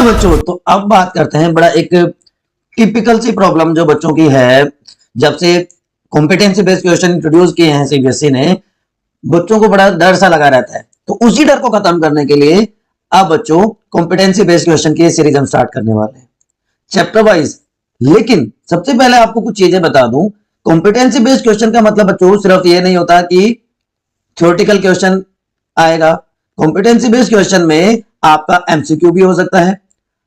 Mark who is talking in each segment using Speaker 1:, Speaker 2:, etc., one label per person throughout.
Speaker 1: बच्चों, तो अब बात करते हैं बड़ा एक टिपिकल सी प्रॉब्लम जो बच्चों की है। जब से कॉम्पिटेंसी बेस्ड क्वेश्चन इंट्रोड्यूस किए हैं सीबीएसई ने, बच्चों को बड़ा डर सा लगा रहता है। तो उसी डर को खत्म करने के लिए अब बच्चों कॉम्पिटेंसी बेस्ड क्वेश्चन की सीरीज हम स्टार्ट करने वाले हैं चैप्टर वाइज। लेकिन सबसे पहले आपको कुछ चीजें बता दूं। कॉम्पिटेंसी बेस्ड क्वेश्चन का मतलब बच्चों सिर्फ ये नहीं होता कि थ्योरेटिकल क्वेश्चन आएगा। कॉम्पिटेंसी बेस्ड क्वेश्चन में आपका एमसीक्यू भी हो सकता है,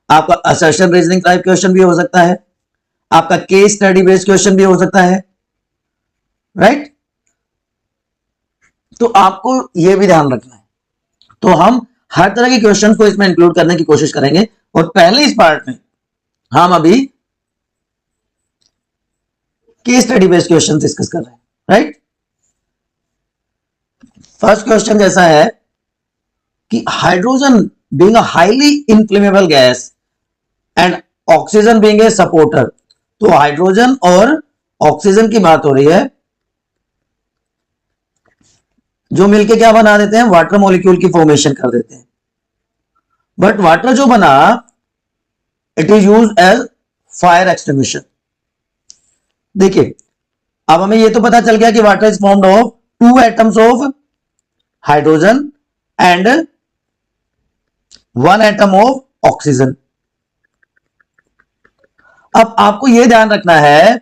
Speaker 1: आपका असर्शन रीजनिंग टाइप क्वेश्चन भी हो सकता है, आपका केस स्टडी बेस्ड क्वेश्चन भी हो सकता है, राइट। तो आपको यह भी ध्यान रखना है। तो हम हर तरह के क्वेश्चन को इसमें इंक्लूड करने की कोशिश करेंगे। और पहले इस पार्ट में हम अभी case study based question discuss कर रहे हैं, राइट। फर्स्ट क्वेश्चन जैसा है कि hydrogen being a highly inflammable gas and oxygen being a supporter. तो हाइड्रोजन और ऑक्सीजन की बात हो रही है, जो मिलके क्या बना देते हैं, वाटर मॉलिक्यूल की फॉर्मेशन कर देते हैं। बट वाटर जो बना, it is used as fire extinguisher. देखिए, अब हमें यह तो पता चल गया कि water is formed of 2 atoms of hydrogen and 1 atom of oxygen. अब आपको यह ध्यान रखना है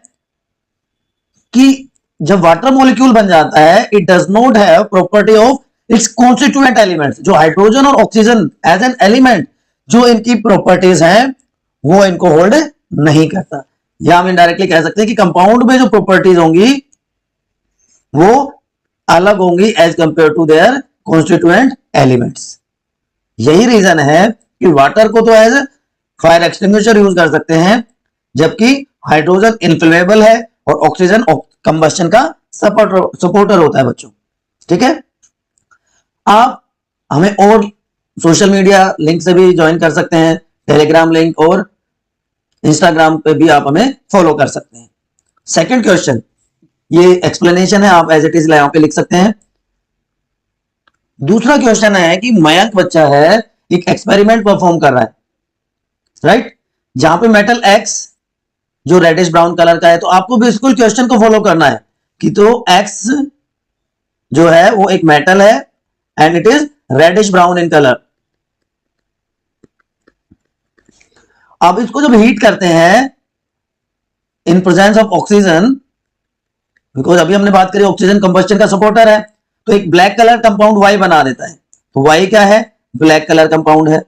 Speaker 1: कि जब वाटर मॉलिक्यूल बन जाता है, it does not have property of its constituent elements. जो हाइड्रोजन और ऑक्सीजन एज एन एलिमेंट जो इनकी प्रॉपर्टीज हैं, वो इनको होल्ड नहीं करता। या हम इनडायरेक्टली कह सकते हैं कि कंपाउंड में जो प्रॉपर्टीज होंगी वो अलग होंगी as compare to their constituent elements. यही रीजन है कि वाटर को तो एज फायर एक्सटिंग्विशर यूज कर सकते हैं, जबकि हाइड्रोजन इनफ्लेमेबल है और ऑक्सीजन कंबस्शन का सपोर्टर होता है बच्चों, ठीक है। आप हमें और सोशल मीडिया लिंक से भी ज्वाइन कर सकते हैं, टेलीग्राम लिंक, और इंस्टाग्राम पे भी आप हमें फॉलो कर सकते हैं। सेकंड क्वेश्चन, ये एक्सप्लेनेशन है, आप एज इट इज यहाँ पे लिख सकते हैं। दूसरा क्वेश्चन है कि मयंक बच्चा है, एक एक्सपेरिमेंट परफॉर्म कर रहा है, राइट, जहां पे मेटल एक्स जो रेडिश ब्राउन कलर का है। तो आपको बिल्कुल क्वेश्चन को फॉलो करना है कि तो एक्स जो है वो एक मेटल है and it is reddish brown in colour. अब इसको जब हीट करते हैं in presence of oxygen, because अभी हमने बात करी ऑक्सीजन कंबस्शन का सपोर्टर है, तो एक ब्लैक कलर कंपाउंड वाई बना देता है। तो वाई क्या है, ब्लैक कलर कंपाउंड है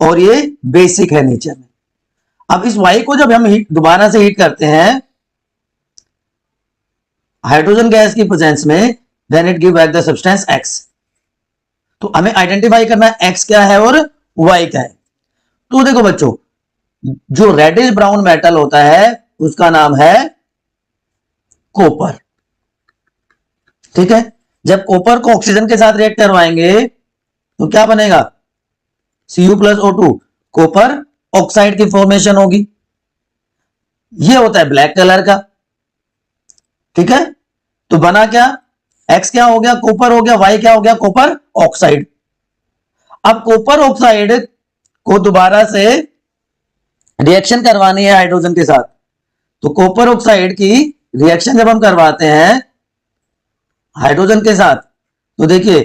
Speaker 1: और ये बेसिक है नेचर में। अब इस वाई को जब हम दोबारा से हीट करते हैं हाइड्रोजन गैस की प्रेजेंस में, then it give back the substance X. तो हमें आइडेंटिफाई करना है एक्स क्या है और वाई क्या है। तो देखो बच्चों, जो रेडिश ब्राउन मेटल होता है उसका नाम है कॉपर, ठीक है। जब कॉपर को ऑक्सीजन के साथ रिएक्ट करवाएंगे तो क्या बनेगा, Cu+O2, कॉपर ऑक्साइड की फॉर्मेशन होगी। ये होता है ब्लैक कलर का, ठीक है। तो बना क्या, एक्स क्या हो गया, कॉपर हो गया, वाई क्या हो गया, कॉपर ऑक्साइड। अब कॉपर ऑक्साइड को दोबारा से रिएक्शन करवानी है हाइड्रोजन के साथ। तो कॉपर ऑक्साइड की रिएक्शन जब हम करवाते हैं हाइड्रोजन के साथ, तो देखिए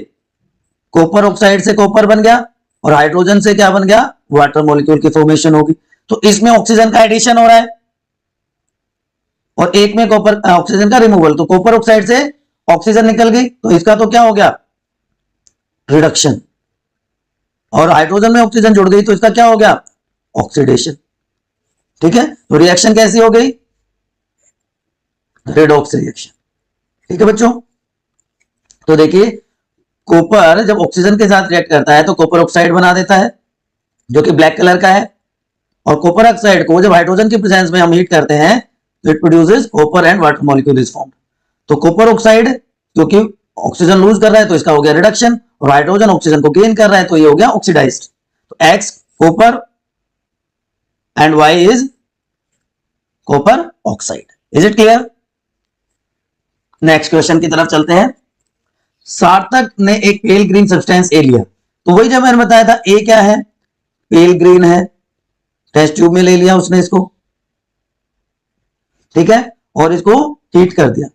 Speaker 1: कॉपर ऑक्साइड से कॉपर बन गया और हाइड्रोजन से क्या बन गया, वाटर मॉलिक्यूल की फॉर्मेशन होगी। तो इसमें ऑक्सीजन का एडिशन हो रहा है और एक में कॉपर ऑक्सीजन का रिमूवल। तो कॉपर ऑक्साइड से ऑक्सीजन निकल गई, तो इसका तो क्या हो गया, रिडक्शन। और हाइड्रोजन में ऑक्सीजन जुड़ गई तो इसका क्या हो गया, ऑक्सीडेशन, ठीक है। तो रिएक्शन कैसी हो गई, रेडॉक्स रिएक्शन, ठीक है बच्चों। तो देखिए कॉपर जब ऑक्सीजन के साथ रिएक्ट करता है तो कॉपर ऑक्साइड बना देता है जो कि ब्लैक कलर का है, और कॉपर ऑक्साइड को जब हाइड्रोजन की प्रेजेंस में हम हीट करते हैं तो it produces copper and water molecule is formed. तो कॉपर ऑक्साइड क्योंकि ऑक्सीजन लूज कर रहा है तो इसका हो गया रिडक्शन, और हाइड्रोजन ऑक्सीजन को गेन कर रहा है तो ये हो गया ऑक्सीडाइज्ड। तो X copper and Y is copper oxide. Is it clear? Next question की तरफ चलते हैं। सार्थक ने एक पेल ग्रीन सब्सटेंस ए लिया। तो वही जब मैंने बताया था ए क्या है, पेल ग्रीन है, टेस्ट ट्यूब में ले लिया उसने इसको, ठीक है, और इसको हीट कर दिया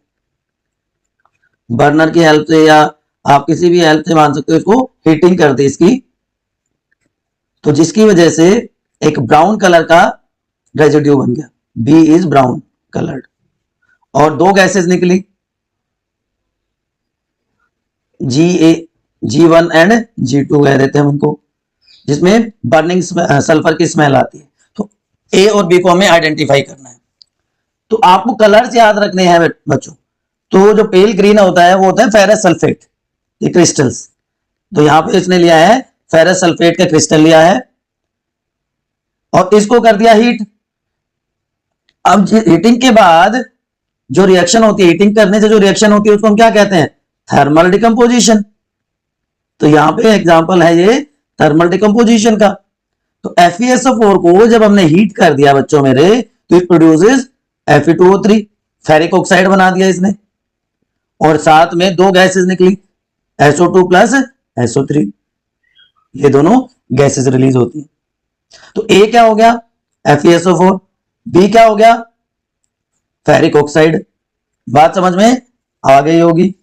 Speaker 1: बर्नर की हेल्प से, या आप किसी भी हेल्प से मान सकते हो, इसको हीटिंग कर दी इसकी, तो जिसकी वजह से एक ब्राउन कलर का रेजिड्यू बन गया, बी इज ब्राउन कलर्ड, और दो गैसेस निकली, G1 एंड G2 कह देते हैं उनको, जिसमें बर्निंग सल्फर की स्मेल आती है। तो ए और बी को हमें आइडेंटिफाई करना है। तो आपको कलर्स याद रखने हैं बच्चों। तो जो पेल ग्रीन होता है वो होता है फेरस सल्फेट, ये क्रिस्टल्स। तो यहां पे इसने लिया है फेरस सल्फेट का क्रिस्टल लिया है और इसको कर दिया हीट। अब हीटिंग के बाद जो रिएक्शन होती है, हीटिंग करने से जो रिएक्शन होती है उसको हम क्या कहते हैं, थर्मल डिकम्पोजिशन। तो यहां पे एग्जांपल है ये थर्मल डिकम्पोजिशन का। तो FeSO4 को जब हमने हीट कर दिया बच्चों मेरे, तो it produces Fe2O3, ferric oxide बना दिया इसने, और साथ में दो गैसेस निकली, SO2 प्लस SO3, ये दोनों गैसेस रिलीज होती हैं। तो ए क्या हो गया, FeSO4, बी क्या हो गया, फेरिक ऑक्साइड। बात समझ में आ गई होगी,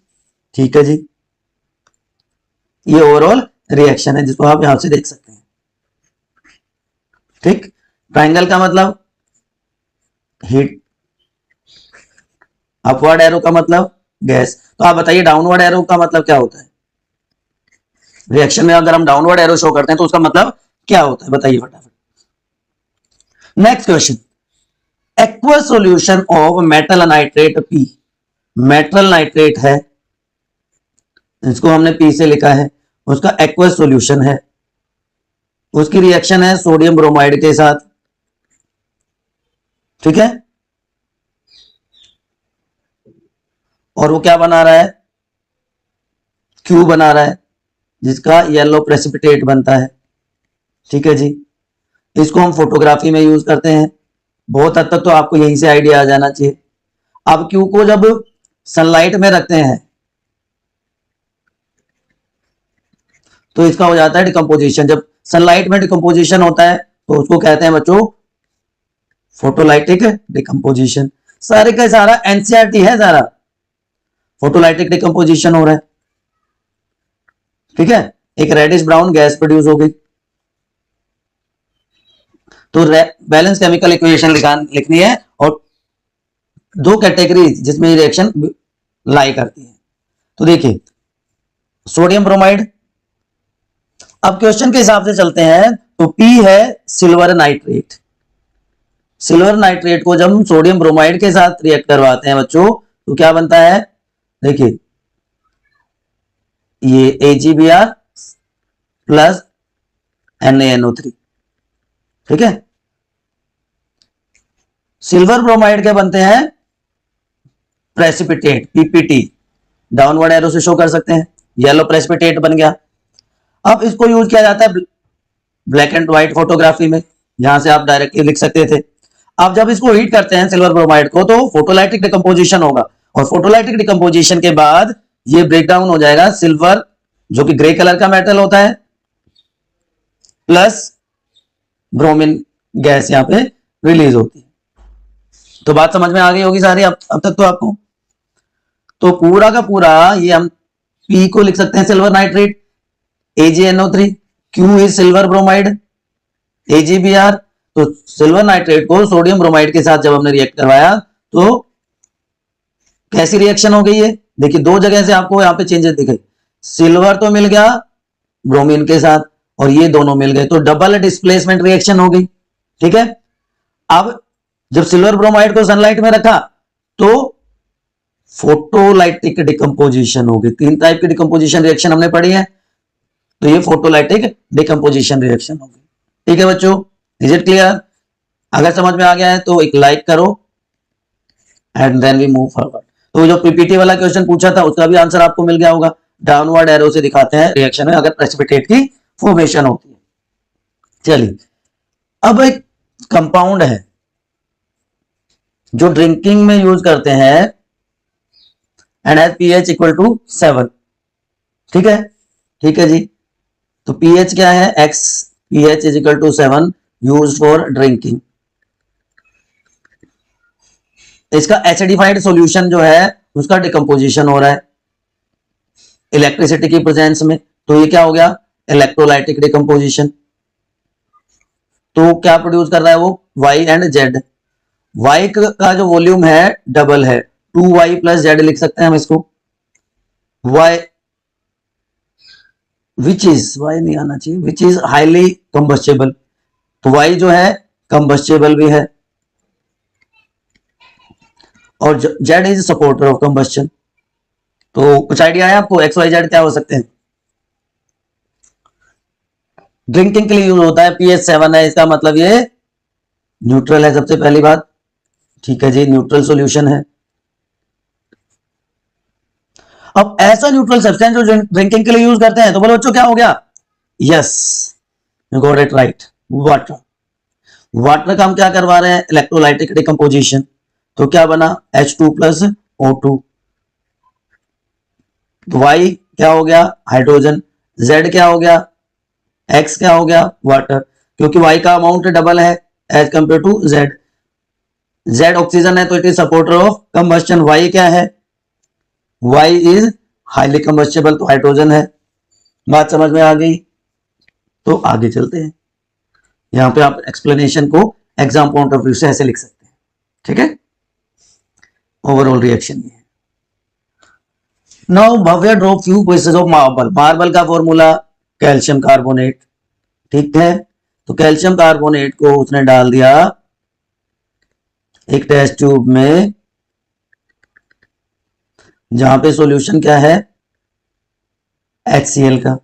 Speaker 1: ठीक है जी। ये ओवरऑल रिएक्शन है जिसको आप यहां से देख सकते हैं, ठीक। ट्रायंगल का मतलब हीट, अपवर्ड एरो का मतलब गैस। तो आप बताइए डाउनवर्ड एरो का मतलब क्या होता है, रिएक्शन में अगर हम डाउनवर्ड एरो शो करते हैं तो उसका मतलब क्या होता है, बताइए फटाफट। Next question, aqua solution of metal nitrate P, metal nitrate है, इसको हमने पी से लिखा है, उसका एक्वा सॉल्यूशन है, उसकी रिएक्शन है सोडियम ब्रोमाइड के साथ, ठीक है, और वो क्या बना रहा है, क्यू बना रहा है, जिसका येलो प्रेसिपिटेट बनता है, ठीक है जी। इसको हम फोटोग्राफी में यूज करते हैं, बहुत हद तक तो आपको यहीं से आइडिया आ जाना चाहिए। अब क्यू को जब सनलाइट में रखते हैं तो इसका हो जाता है डिकम्पोजिशन। जब सनलाइट में डिकम्पोजिशन होता है तो उसको कहते हैं बच्चों फोटोलाइटिक डिकम्पोजिशन। सारे का सारा एनसीईआरटी है, सारा फोटोलाइटिक डिकम्पोजिशन हो रहा है, ठीक है। एक रेडिश ब्राउन गैस प्रोड्यूस हो गई। तो बैलेंस केमिकल इक्वेशन लिखनी है और दो कैटेगरी जिसमें रिएक्शन लाई करती है। तो देखिए सोडियम ब्रोमाइड, अब क्वेश्चन के हिसाब से चलते हैं तो पी है सिल्वर नाइट्रेट। सिल्वर नाइट्रेट को जब हम सोडियम ब्रोमाइड के साथ रिएक्ट करवाते हैं बच्चों तो क्या बनता है, देखिए ये AgBr प्लस NaNO3, ठीक है। सिल्वर ब्रोमाइड के बनते हैं प्रेसिपिटेट PPT, डाउनवर्ड एरो से शो कर सकते हैं, येलो प्रेसिपिटेट बन गया। अब इसको यूज किया जाता है ब्लैक एंड व्हाइट फोटोग्राफी में, यहां से आप डायरेक्टली लिख सकते थे। अब जब इसको हीट करते हैं सिल्वर ब्रोमाइड को तो फोटोलाइटिक डिकम्पोजिशन होगा, और फोटोलाइटिक डिकम्पोजिशन के बाद ये ब्रेक डाउन हो जाएगा, सिल्वर जो कि ग्रे कलर का मेटल होता है प्लस ब्रोमीन गैस यहां पे रिलीज होती है। तो बात समझ में आ गई होगी सारी अब तक तो आपको। तो पूरा का पूरा ये हम पी को लिख सकते हैं silver nitrate, AgNO3, Q is silver bromide, AgBr। तो सिल्वर नाइट्रेट को सोडियम ब्रोमाइड के साथ जब हमने रिएक्ट करवाया तो कैसी रिएक्शन हो गई है, देखिए दो जगह से आपको यहां पे चेंजेस दिखे, सिल्वर तो मिल गया ब्रोमीन के साथ और ये दोनों मिल गए, तो डबल डिस्प्लेसमेंट रिएक्शन हो गई, ठीक है। अब जब सिल्वर ब्रोमाइड को सनलाइट में रखा तो फोटोलाइटिक डिकम्पोजिशन हो गई। तीन टाइप की डिकम्पोजिशन रिएक्शन हमने पढ़ी है, तो ये फोटोलाइटिक डिकम्पोजिशन रिएक्शन हो गई, ठीक है बच्चों। Is it clear? अगर समझ में आ गया है तो एक लाइक करो and then we move forward. तो जो पीपीटी वाला क्वेश्चन पूछा था उसका भी आंसर आपको मिल गया होगा, डाउनवर्ड एरो से दिखाते हैं रिएक्शन में अगर प्रेसिपिटेट की फॉर्मेशन होती है। चलिए अब एक कंपाउंड है जो ड्रिंकिंग में यूज करते हैं and has pH equal to 7, ठीक है, ठीक है जी। तो pH क्या है, X pH is equal to 7 used for drinking. इसका एसिडिफाइड सॉल्यूशन जो है उसका डिकम्पोजिशन हो रहा है इलेक्ट्रिसिटी की प्रेजेंस में, तो ये क्या हो गया, इलेक्ट्रोलाइटिक डिकम्पोजिशन। तो क्या प्रोड्यूस कर रहा है वो, y एंड z। y का जो वॉल्यूम है डबल है, 2y प्लस z लिख सकते हैं हम इसको। y विच इज, y नहीं आना चाहिए, विच इज हाईली कंबस्टेबल, तो y जो है कंबस्टेबल भी है और z is supporter of combustion. तो कुछ आइडिया है आपको एक्स वाई जेड क्या हो सकते हैं। ड्रिंकिंग के लिए यूज होता है, pH 7 है, इसका मतलब ये न्यूट्रल है सबसे पहली बात, ठीक है जी, न्यूट्रल सॉल्यूशन है। अब ऐसा न्यूट्रल सब्सटेंस जो ड्रिंकिंग के लिए यूज करते हैं, तो बोलो बच्चों क्या हो गया, yes you got it right, water. Water का हम क्या करवा रहे हैं, इलेक्ट्रोलाइटिक डिकम्पोजिशन, तो क्या बना H2 प्लस O2, तो Y क्या हो गया, हाइड्रोजन, Z क्या हो गया, X क्या हो गया, वाटर, क्योंकि Y का अमाउंट डबल है as compare to Z। Z oxygen है तो it is supporter of combustion, Y क्या है, Y इज हाईली कंबस्टेबल, तो हाइड्रोजन है। बात समझ में आ गई, तो आगे चलते हैं। यहां पे आप एक्सप्लेनेशन को एग्जाम पॉइंट ऑफ व्यू से ऐसे लिख सकते हैं, ठीक है। ओवरऑल रिएक्शन ये है। Now Bhavya drop few pieces of marble. Marble का फॉर्मूला कैल्शियम कार्बोनेट, ठीक है। तो कैल्शियम कार्बोनेट को उसने डाल दिया एक टेस्ट ट्यूब में, जहां पे सॉल्यूशन क्या है, HCl का,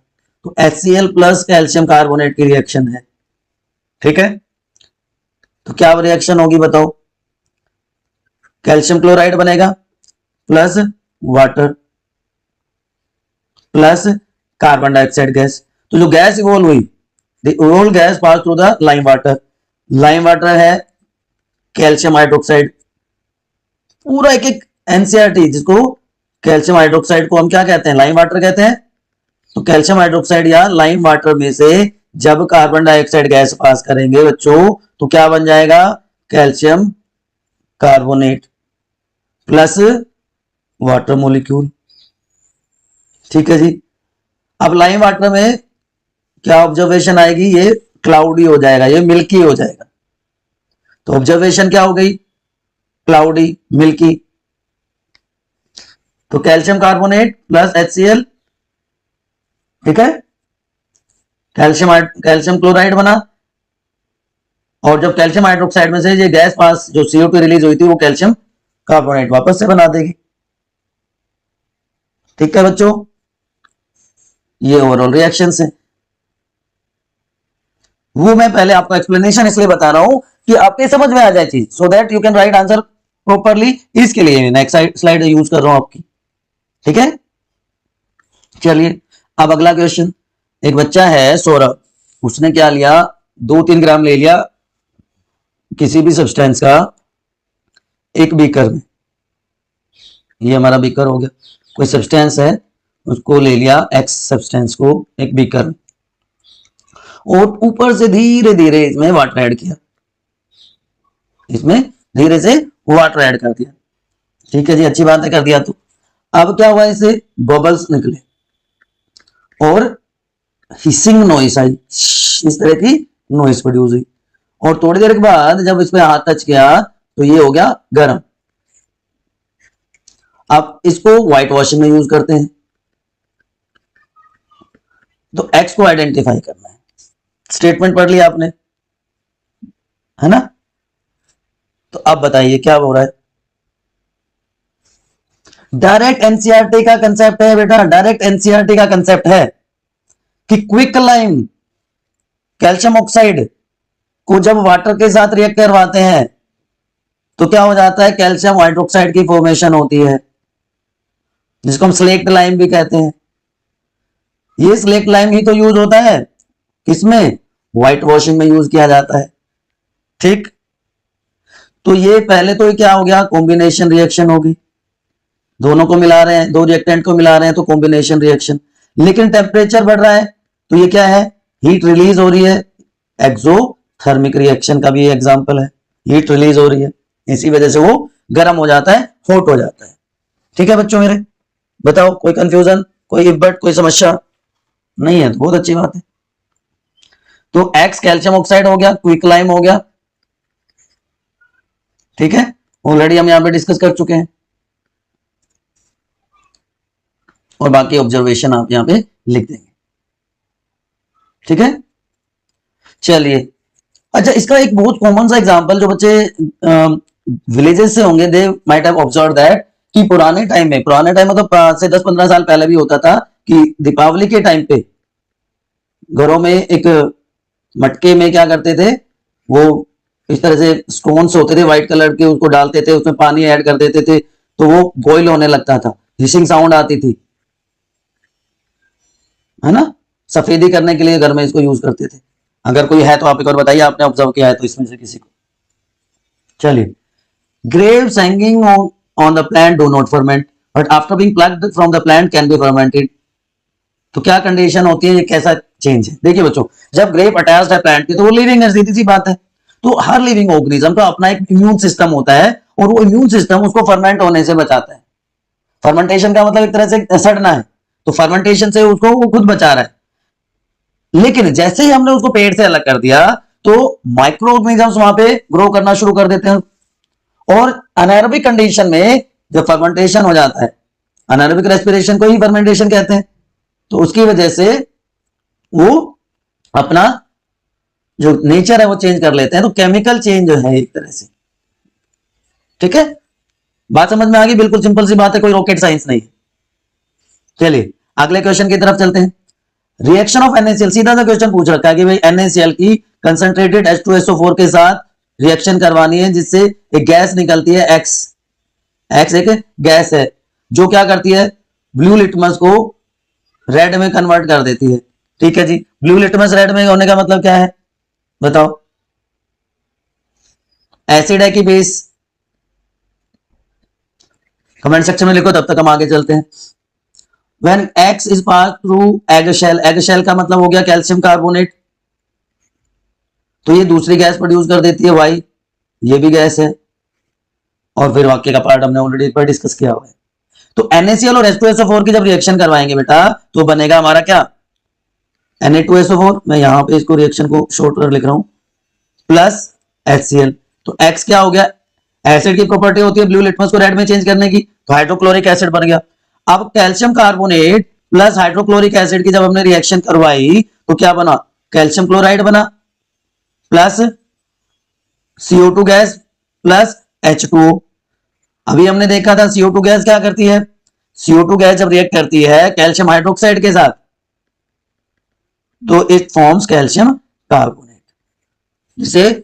Speaker 1: तो HCl प्लस कैल्शियम कार्बोनेट की रिएक्शन है, ठीक है। तो क्या रिएक्शन होगी बताओ, कैल्शियम क्लोराइड बनेगा plus water plus carbon dioxide gas. तो जो गैस इवॉल्व हुई, the evolve gas pass through the lime water, lime water है कैल्शियम हाइड्रोक्साइड, पूरा एक एक एनसीईआरटी, जिसको कैल्शियम हाइड्रोक्साइड को हम क्या कहते हैं, लाइम वाटर कहते हैं। तो कैल्शियम हाइड्रोक्साइड या लाइम वाटर में से जब कार्बन डाइऑक्साइड गैस पास करेंगे बच्चों, तो क्या बन जाएगा, calcium carbonate plus water molecule, ठीक है जी। अब लाइम वाटर में क्या ऑब्जर्वेशन आएगी, ये क्लाउडी हो जाएगा, ये मिल्की हो जाएगा। तो ऑब्जर्वेशन क्या हो गई, क्लाउडी मिल्की। तो कैल्शियम कार्बोनेट प्लस HCl, ठीक है, कैल्शियम क्लोराइड बना, और जब कैल्शियम हाइड्रोक्साइड में से ये गैस पास जो CO2 रिलीज हुई थी, वो कैल्शियम कार्बोनेट वापस से बना देगी, ठीक है बच्चों। ये ओवरऑल रिएक्शंस है। वो मैं पहले आपको एक्सप्लेनेशन इसलिए बता रहा हूं कि आपके समझ में आ जाए चीज, so that you can write answer properly. इसके लिए नेक्स्ट स्लाइड यूज कर रहा हूं आपकी, ठीक है। चलिए अब अगला क्वेश्चन। एक बच्चा है सौरभ, उसने क्या लिया, 2-3 ग्राम ले लिया किसी भी सब्सटेंस का एक बीकर में, ये हमारा बीकर हो गया, कोई सब्सटेंस है उसको ले लिया X सब्सटेंस को एक बीकर में, और ऊपर से धीरे धीरे इसमें वाटर ऐड किया, इसमें धीरे से वाटर ऐड कर दिया, ठीक है जी, अच्छी बात है, कर दिया। तो अब क्या हुआ, इसे बबल्स निकले और हिसिंग नॉइस आई, इस तरह की नॉइस प्रोड्यूस हुई, और थोड़ी देर के बाद जब इसमें हाथ टच किया तो ये हो गया गर्म। अब इसको व्हाइट वॉशिंग में यूज करते हैं, तो X को आइडेंटिफाई करना है। स्टेटमेंट पढ़ लिया आपने, है ना। तो अब बताइए क्या हो रहा है। डायरेक्ट एनसीईआरटी का कंसेप्ट है बेटा, डायरेक्ट एनसीईआरटी का कंसेप्ट है कि क्विक लाइम कैल्शियम ऑक्साइड को जब वाटर के साथ रिएक्ट करवाते हैं तो क्या हो जाता है, कैल्शियम हाइड्रोक्साइड की फॉर्मेशन होती है, जिसको हम स्लेक्ट लाइम भी कहते हैं। ये स्लेक्ट लाइम ही तो यूज होता है किसमें, व्हाइट वॉशिंग में यूज किया जाता है, ठीक। तो ये पहले तो क्या हो गया, कॉम्बिनेशन रिएक्शन होगी, दोनों को मिला रहे हैं, दो रिएक्टेंट को मिला रहे हैं, तो कॉम्बिनेशन रिएक्शन। लेकिन टेम्परेचर बढ़ रहा है तो ये क्या है, हीट रिलीज हो रही है, एक्सोथर्मिक रिएक्शन का भी एग्जांपल है, हीट रिलीज हो रही है, इसी वजह से वो गर्म हो जाता है, हॉट हो जाता है। ठीक है बच्चों मेरे, बताओ कोई कंफ्यूजन, कोई इब्बट, कोई समस्या नहीं है तो बहुत अच्छी बात है। तो एक्स कैल्शियम ऑक्साइड हो गया, क्विकलाइम हो गया, ठीक है, ऑलरेडी हम यहां पे डिस्कस कर चुके हैं, और बाकी ऑब्जर्वेशन आप यहां पे लिख देंगे। ठीक है, चलिए। अच्छा, इसका एक बहुत कॉमन सा एग्जांपल जो बच्चे विलेजेस से होंगे, they might have observe that कि पुराने टाइम में मतलब से 10-15 साल पहले भी होता था कि दीपावली के टाइम पे घरों में एक मटके में क्या करते थे, वो इस तरह से स्टोन्स होते थे व्हाइट कलर के, उसको डालते थे, उसमें पानी ऐड कर देते थे, तो वो बॉईल होने लगता था, हिसिंग साउंड आती थी, है ना, सफेदी करने के लिए घर में इसको यूज करते थे। अगर कोई है तो आप एक और बताइए, आपने ऑब्जर्व किया है तो इसमें से किसी को। चलिए, grapes hanging on the plant do not ferment, but after being plucked from the plant can be fermented। तो क्या कंडीशन होती है, ये कैसा चेंज है? देखिए बच्चों, जब ग्रेप अटैच्ड है प्लांट के तो वो लिविंग है, सीधी सी बात है। तो हर लिविंग ऑर्गेनिज्म का अपना एक इम्यून सिस्टम होता है, और वो इम्यून सिस्टम उसको फर्मेंट होने से बचाता है। फर्मेंटेशन का मतलब एक तरह से सड़ना है, तो फर्मेंटेशन से उसको वो खुद बचा रहा है। लेकिन जैसे ही हमने उसको पेड़ से अलग कर दिया तो माइक्रो ऑर्गेनिजम्स वहां पे ग्रो करना शुरू कर देते हैं, और अनारोबिक कंडीशन में जब फर्मेंटेशन हो जाता है, अनारोबिक रेस्पिरेशन को ही फर्मेंटेशन कहते हैं, तो उसकी वजह से वो अपना जो नेचर है वो चेंज कर लेते हैं। तो केमिकल चेंज जो है एक तरह से, ठीक है, बात समझ में आ गई? बिल्कुल सिंपल सी बात है, कोई रॉकेट साइंस नहीं है। चलिए अगले क्वेश्चन की तरफ चलते हैं। रिएक्शन ऑफ NaCl, सीधा सा क्वेश्चन पूछ रखा है कि भाई NaCl की कंसंट्रेटेड H2SO4 के साथ रिएक्शन करवानी है, जिससे एक गैस निकलती है X एक गैस है जो क्या करती है, ब्लू लिटमस को रेड में कन्वर्ट कर देती है। ठीक है जी, ब्लू लिटमस रेड में होने का मतलब क्या है बताओ? एसिड है कि बेस? कमेंट सेक्शन में लिखो, तब तक हम आगे चलते हैं। When X is passed through egg shell का मतलब हो गया कैल्शियम कार्बोनेट, तो ये दूसरी गैस प्रोड्यूस कर देती है Y, ये भी गैस है, और फिर वाक्य का पार्ट हमने ऑलरेडी एक बार डिस्कस किया हुआ है। तो NaCl और H2SO4 की जब रिएक्शन करवाएंगे बेटा, तो बनेगा हमारा क्या, Na2SO4, मैं यहां पे इसको रिएक्शन को शॉर्ट कर लिख रहा हूं, प्लस HCl। तो X क्या हो गया, एसिड की प्रॉपर्टी होती है ब्लू लिटमस को रेड में चेंज करने की, तो हाइड्रोक्लोरिक एसिड बन गया। अब calcium carbonate plus hydrochloric acid की जब हमने रिएक्शन करवाई तो क्या बना, कैल्शियम क्लोराइड बना, plus CO2 gas plus H2O। अभी हमने देखा था CO2 गैस क्या करती है, CO2 गैस जब रिएक्ट करती है कैल्शियम हाइड्रोक्साइड के साथ तो इट फॉर्म्स कैल्शियम कार्बोनेट, जिसे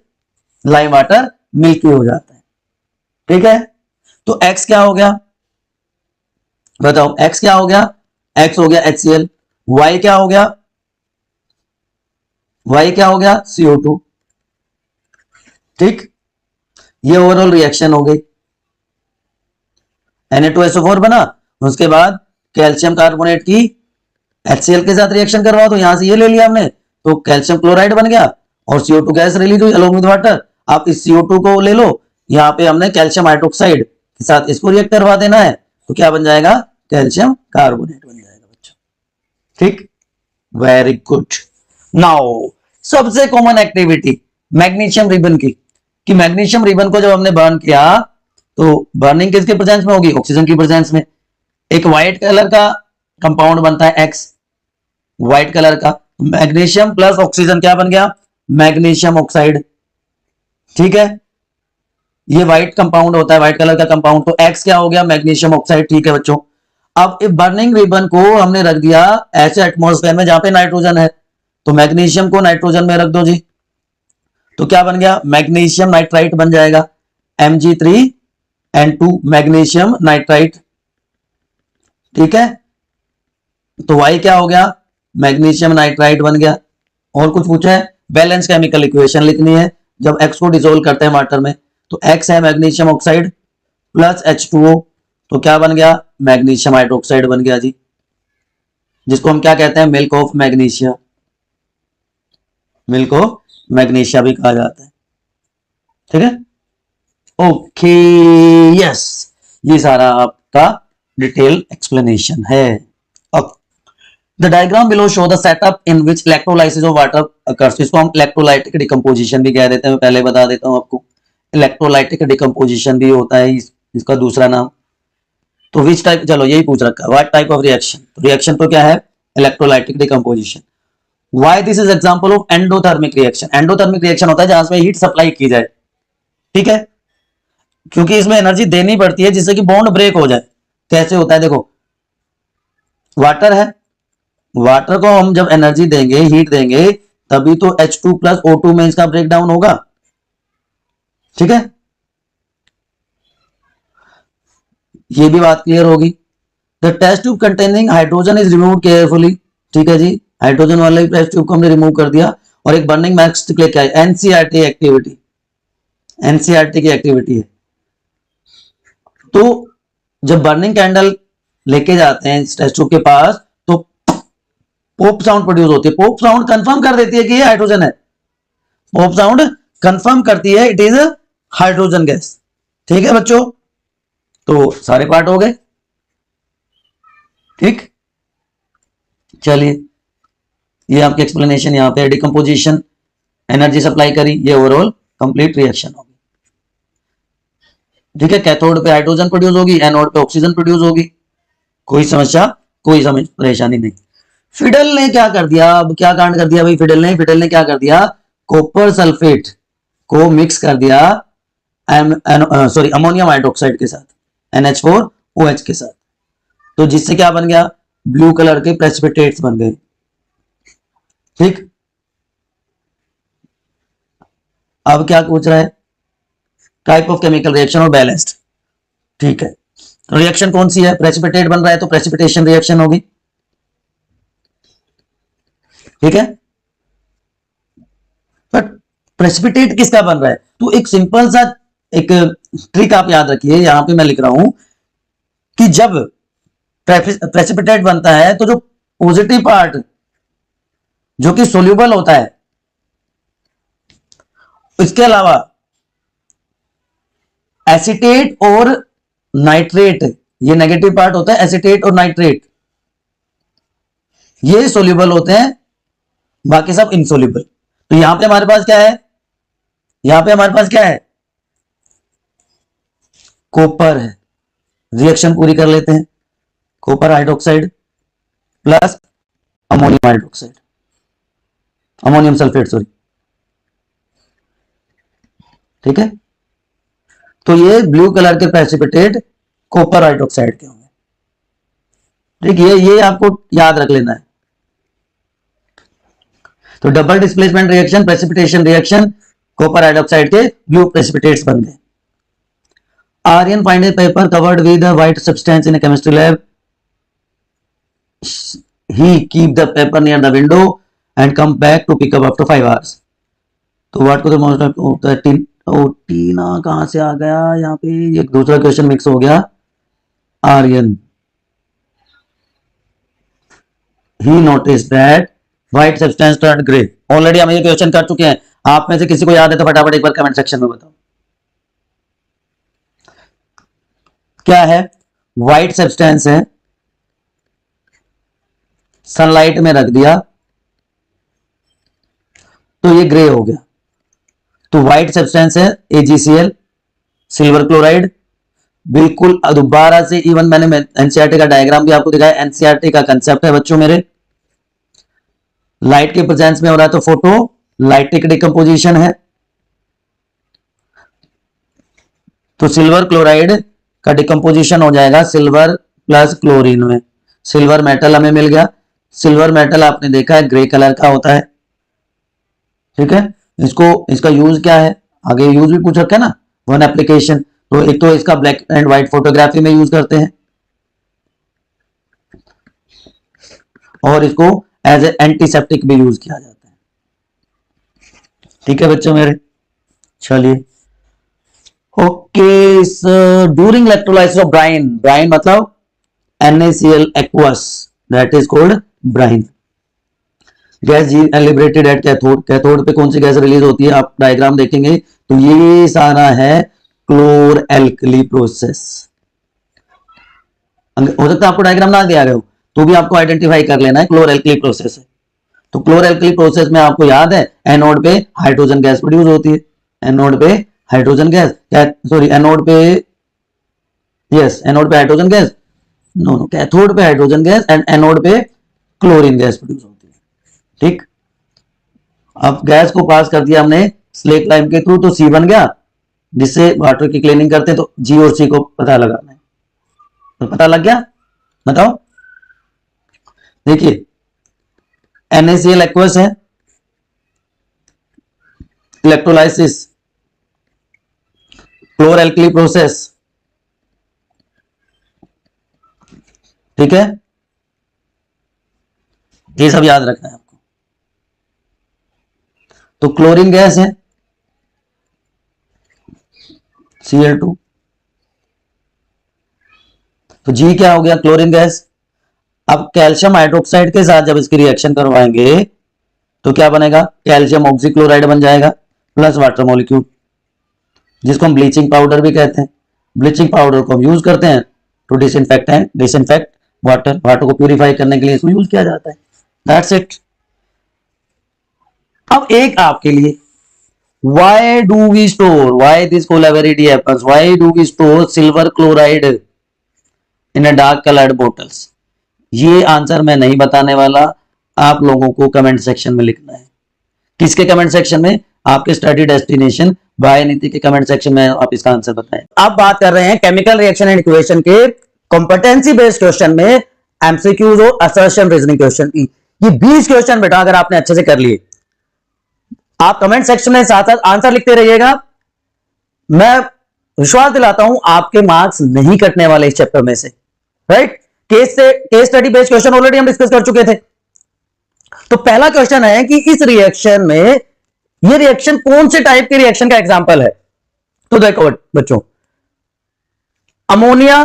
Speaker 1: लाइम वाटर मिल्की हो जाता है। ठीक है, तो X क्या हो गया बताओ, X क्या हो गया, X हो गया HCl, Y क्या हो गया, Y क्या हो गया CO2। ठीक, ये ओवरऑल रिएक्शन हो गई, Na2SO4 बना, उसके बाद कैल्शियम कार्बोनेट की HCl के साथ रिएक्शन करवाओ, तो यहां से ये ले लिया हमने, तो कैल्शियम क्लोराइड बन गया, और CO2 गैस रिलीज हुई अलोंग विद वाटर। आप इस CO2 को ले लो, यहां पे हमने कैल्शियम हाइड्रोक्साइड के साथ इसको रिएक्ट करवा देना है, तो क्या बन जाएगा, कैल्शियम कार्बोनेट बन जाएगा बच्चों। ठीक, वेरी गुड। नाउ सबसे कॉमन एक्टिविटी मैग्नीशियम रिबन की, कि मैग्नीशियम रिबन को जब हमने बर्न किया तो बर्निंग किसके प्रेजेंस में होगी, ऑक्सीजन की प्रेजेंस में। एक व्हाइट कलर का कंपाउंड बनता है X, व्हाइट कलर का, मैग्नीशियम प्लस ऑक्सीजन क्या बन गया, मैग्नीशियम ऑक्साइड। ठीक है, ये व्हाइट कंपाउंड होता है, व्हाइट कलर का कंपाउंड, तो X क्या हो गया, मैग्नीशियम ऑक्साइड। ठीक है बच्चों, अब इस बर्निंग रिबन को हमने रख दिया ऐसे एटमॉस्फेयर में जहां पे नाइट्रोजन है, तो मैग्नीशियम को नाइट्रोजन में रख दो जी, तो क्या बन गया, मैग्नीशियम नाइट्राइट बन जाएगा, Mg3N2 मैग्नीशियम नाइट्राइट। ठीक है, तो Y क्या हो गया, मैग्नीशियम नाइट्राइट बन गया। और कुछ पूछा है, बैलेंस केमिकल इक्वेशन लिखनी है जब X को डिसोल्व करते हैं वाटर में, तो X है मैग्नीशियम ऑक्साइड प्लस H2O, तो क्या बन गया, मैग्नीशियम हाइड्रोक्साइड बन गया जी, जिसको हम क्या कहते हैं, milk of magnesia, milk of magnesia भी कहा जाता है। ठीक है, ओके, यस, ये सारा आपका डिटेल एक्सप्लेनेशन है। The diagram below show the setup in which electrolysis of water occurs. इसको हम इलेक्ट्रोलाइटिक डिकम्पोजिशन भी कह देते हैं, मैं पहले बता देता हूं आपको, इलेक्ट्रोलाइटिक डिकम्पोजिशन भी होता है इसका दूसरा नाम। तो विच टाइप, चलो यही पूछ रखा है, व्हाट टाइप ऑफ रिएक्शन, तो रिएक्शन तो क्या है, electrolytic decomposition. Why this is example of endothermic reaction. Endothermic reaction होता है जहां से हीट सप्लाई की जाए, ठीक है, क्योंकि इसमें एनर्जी देनी पड़ती है जिससे कि बॉन्ड ब्रेक हो जाए। कैसे होता है, देखो वाटर है, वाटर को हम जब एनर्जी देंगे, हीट देंगे, तभी तो H2 प्लस O2 में इसका ब्रेक डाउन होगा। ठीक है, ये भी बात क्लियर होगी। The test tube containing hydrogen is remove carefully. ठीक है जी, हाइड्रोजन वाले टेस्ट ट्यूब को हमने रिमूव कर दिया और एक बर्निंग मैक्स क्लिक किया। एनसीईआरटी एक्टिविटी, एनसीईआरटी की एक्टिविटी है। तो जब बर्निंग कैंडल लेके जाते हैं इस टेस्ट ट्यूब के पास तो पॉप साउंड प्रोड्यूस होती है। पॉप साउंड कंफर्म कर देती है कि ये हाइड्रोजन है, पॉप साउंड कंफर्म करती है इट इज हाइड्रोजन गैस। ठीक है बच्चों, तो सारे पार्ट हो गए। ठीक, चलिए ये आपकी एक्सप्लेनेशन यहां पे, डिकम्पोजिशन, एनर्जी सप्लाई करी, ये ओवरऑल कंप्लीट रिएक्शन होगी। ठीक है, कैथोड पे हाइड्रोजन प्रोड्यूस होगी, एनोड पे ऑक्सीजन प्रोड्यूस होगी, कोई समस्या, कोई परेशानी नहीं। फिडल ने क्या कर दिया, अब क्या कांड कर दिया भाई फिडल ने, फिडल ने क्या कर दिया, कॉपर सल्फेट को मिक्स कर दिया सॉरी अमोनियम हाइड्रोक्साइड के साथ, NH4OH के साथ, तो जिससे क्या बन गया, ब्लू कलर के प्रेसिपिटेट्स बन गए। ठीक, अब क्या पूछ रहा है, टाइप ऑफ केमिकल रिएक्शन और बैलेंस्ड। ठीक है, तो रिएक्शन कौन सी है, प्रेसिपिटेट बन रहा है तो प्रेसिपिटेशन रिएक्शन होगी। ठीक है, बट प्रेसिपिटेट किसका बन रहा है, तो एक सिंपल सा एक ट्रिक आप याद रखिए, यहां पे मैं लिख रहा हूं कि जब प्रेसिपिटेट बनता है तो जो पॉजिटिव पार्ट जो कि सोल्यूबल होता है, इसके अलावा एसिटेट और नाइट्रेट, ये नेगेटिव पार्ट होता है, एसिटेट और नाइट्रेट ये सोल्यूबल होते हैं, बाकी सब इनसोल्यूबल। तो यहां पे हमारे पास क्या है, यहां पे हमारे पास क्या है, कॉपर है। रिएक्शन पूरी कर लेते हैं, copper hydroxide plus ammonium hydroxide, ammonium sulphate sorry. ठीक है, तो ये ब्लू कलर के प्रेसिपिटेट कॉपर हाइड्रोक्साइड के होंगे। ठीक है, ये आपको याद रख लेना है। तो double displacement reaction, precipitation reaction, copper hydroxide के ब्लू प्रेसिपिटेट्स बन गए। Aryan find a paper covered with a white substance in a chemistry lab, he keep the paper near the window and come back to pick up after 5 hours। तो what को the most of the टीना कहां से आ गया यहाँ पे, एक दूसरा क्वेश्चन मिक्स हो गया। Aryan, he notice that white substance turn grey. Already हम ये क्वेश्चन कर चुके हैं, आप में से किसी को याद है तो फटाफट एक बार कमेंट सेक्शन में बताओ। क्या है, व्हाइट सब्सटेंस है, सनलाइट में रख दिया तो ये ग्रे हो गया। तो व्हाइट सब्सटेंस है AgCl, सिल्वर क्लोराइड, बिल्कुल दोबारा से, इवन मैंने एनसीईआरटी का डायग्राम भी आपको दिखाया, एनसीईआरटी का कंसेप्ट है बच्चों मेरे, लाइट के प्रेजेंस में हो रहा है तो फोटो लाइटिक डिकम्पोजिशन है। तो सिल्वर क्लोराइड का डिकम्पोजिशन हो जाएगा सिल्वर प्लस क्लोरीन में, सिल्वर मेटल हमें मिल गया। सिल्वर मेटल आपने देखा है ग्रे कलर का होता है। ठीक है, इसका यूज क्या है, आगे यूज भी पूछ रखा है ना, वन एप्लीकेशन। तो एक तो इसका ब्लैक एंड व्हाइट फोटोग्राफी में यूज करते हैं और इसको एज ए एंटीसेप्टिक भी यूज किया जाता है। ठीक है बच्चों मेरे, चलिए okay. During electrolysis of brine, brine मतलब NaCl aqueous, that is called brine. Gas G liberated at cathode, cathode पे कौन सी गैस रिलीज होती है, आप डायग्राम देखेंगे तो ये सारा है क्लोर एल्कली प्रोसेस। हो सकता है आपको डायग्राम ना दिया गया हो तो भी आपको आइडेंटिफाई कर लेना है क्लोर एल्कली प्रोसेस है। तो क्लोर एल्कली प्रोसेस में आपको याद है एनोड पे हाइड्रोजन गैस प्रोड्यूस होती है, एनोड पे हाइड्रोजन गैस, सॉरी एनोड पे, यस एनोड पे hydrogen gas, no no cathode पे हाइड्रोजन गैस एंड एनोड पे क्लोरीन गैस प्रोड्यूस होती है। ठीक, अब गैस को पास कर दिया हमने स्लेक लाइम के थ्रू, तो सी बन गया, जिससे वाटर की क्लीनिंग करते हैं, तो जी और सी को पता लगाना है, तो पता लग गया, बताओ। देखिए NaCl एक्वस है, इलेक्ट्रोलाइसिस, क्लोर एल्कली प्रोसेस, ठीक है, ये सब याद रखना है आपको। तो क्लोरीन गैस है Cl2, तो जी क्या हो गया क्लोरीन गैस। अब कैल्शियम हाइड्रोक्साइड के साथ जब इसकी रिएक्शन करवाएंगे तो क्या बनेगा, कैल्शियम ऑक्सीक्लोराइड बन जाएगा प्लस वाटर मॉलिक्यूल, जिसको हम ब्लीचिंग पाउडर भी कहते हैं। ब्लीचिंग पाउडर को हम यूज करते हैं टू डिसइंफेक्ट वाटर, वाटर को प्यूरिफाई करने के लिए इसको यूज किया जाता है। That's it. अब एक आपके लिए, why do we store, why this collaborative happens, why do we store silver chloride in a dark colored bottles, ये आंसर मैं नहीं बताने वाला, आप लोगों को कमेंट सेक्शन में लिखना है। किसके कमेंट सेक्शन में, आपके स्टडी डेस्टिनेशन बाय नीति के कमेंट सेक्शन में आप इसका आंसर बताएं। अब बात कर रहे हैं केमिकल रिएक्शन एंड इक्वेशन के कॉम्पिटेंसी बेस्ड क्वेश्चन में एमसीक्यूज और असर्शन रीजनिंग क्वेश्चन की। ये 20 क्वेश्चन बेटा अगर आपने अच्छे से कर लिए, आप कमेंट सेक्शन में साथ साथ आंसर लिखते रहिएगा, मैं विश्वास दिलाता हूं आपके मार्क्स नहीं कटने वाले इस चैप्टर में से, right. Case study based question already हम डिस्कस कर चुके थे। तो पहला क्वेश्चन है कि इस रिएक्शन में, ये रिएक्शन कौन से टाइप के रिएक्शन का एग्जांपल है। तो देखो बच्चों, अमोनिया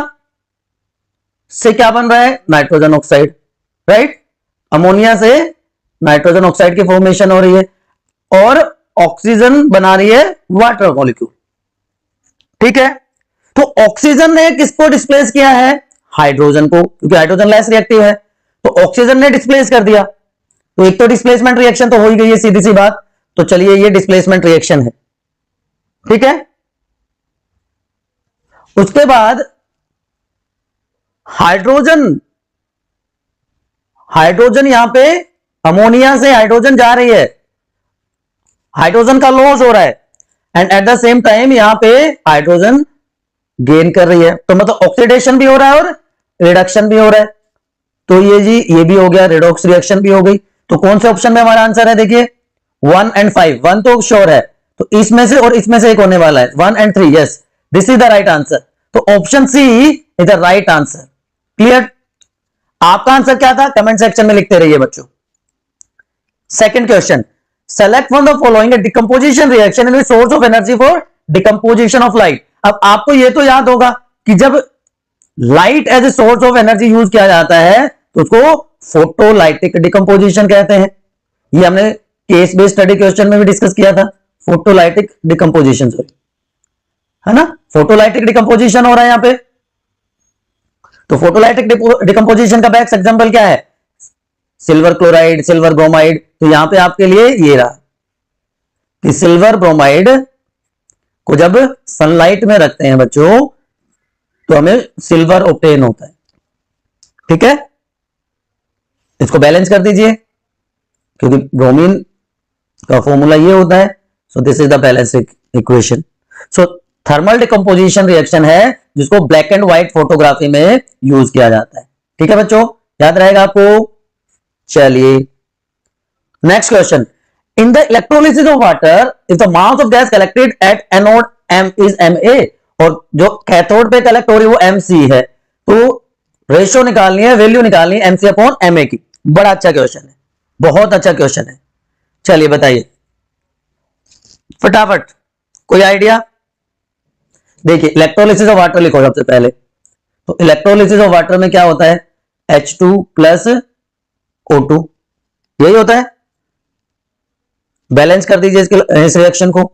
Speaker 1: से क्या बन रहा है, नाइट्रोजन ऑक्साइड, राइट। अमोनिया से नाइट्रोजन ऑक्साइड की फॉर्मेशन हो रही है और ऑक्सीजन बना रही है वाटर मॉलिक्यूल, ठीक है। तो ऑक्सीजन ने किसको डिस्प्लेस किया है, हाइड्रोजन को, क्योंकि हाइड्रोजन लेस रिएक्टिव है, तो ऑक्सीजन ने डिस्प्लेस कर दिया। तो एक तो डिस्प्लेसमेंट रिएक्शन तो हो ही गई है, सीधी सी बात। तो चलिए ये डिस्प्लेसमेंट रिएक्शन है, ठीक है। उसके बाद हाइड्रोजन यहां पे अमोनिया से हाइड्रोजन जा रही है, हाइड्रोजन का लॉस हो रहा है, and at the same time यहां पे हाइड्रोजन गेन कर रही है। तो मतलब ऑक्सीडेशन भी हो रहा है और रिडक्शन भी हो रहा है। तो ये जी ये भी हो गया, रेडॉक्स रिएक्शन भी हो गई। तो कौन से ऑप्शन में हमारा आंसर है, देखिए 1 और 5, 1 तो श्योर है, तो इसमें से और इसमें से एक होने वाला है, 1 और 3, yes this is the right answer. तो option C is the right answer. Clear, आपका आंसर क्या था कमेंट सेक्शन में लिखते रहिए बच्चों। Second question, select from the following a decomposition reaction in source of energy for decomposition of light. अब आपको यह तो याद होगा कि जब light as a source of energy use किया जाता है तो उसको फोटोलाइटिक डिकम्पोजिशन कहते हैं। ये हमने केस बेस्ड स्टडी क्वेश्चन में भी डिस्कस किया था, फोटोलाइटिक डिकम्पोजिशन, है ना, फोटोलाइटिक डिकम्पोजिशन हो रहा है यहां पे। तो फोटोलाइटिक डिकम्पोजिशन का बेस्ट एग्जांपल क्या है, सिल्वर क्लोराइड, सिल्वर ब्रोमाइड। तो यहां पे आपके लिए ये रहा कि सिल्वर ब्रोमाइड को जब सनलाइट में रखते हैं बच्चों तो हमें सिल्वर ऑब्टेन होता है, ठीक है। इसको बैलेंस कर दीजिए क्योंकि ब्रोमीन का फॉर्मूला ये होता है। So this is the balance equation. So thermal decomposition reaction है जिसको ब्लैक एंड व्हाइट फोटोग्राफी में यूज किया जाता है, ठीक है बच्चों, याद रहेगा आपको। चलिए next question, in the electrolysis of water if the mass of gas collected at anode m is ma, और जो कैथोड पे कलेक्ट हो रही है वो mc है, तो रेशियो निकालनी है, वैल्यू निकालनी है mc अपॉन ma की। बड़ा अच्छा क्वेश्चन है, बहुत अच्छा क्वेश्चन है। चलिए बताइए फटाफट, कोई आइडिया। देखिए इलेक्ट्रोलिसिस ऑफ वाटर लिखो सबसे पहले। तो इलेक्ट्रोलिसिस ऑफ वाटर में क्या होता है, H2 प्लस O2, यही होता है, बैलेंस कर दीजिए इस रिएक्शन को,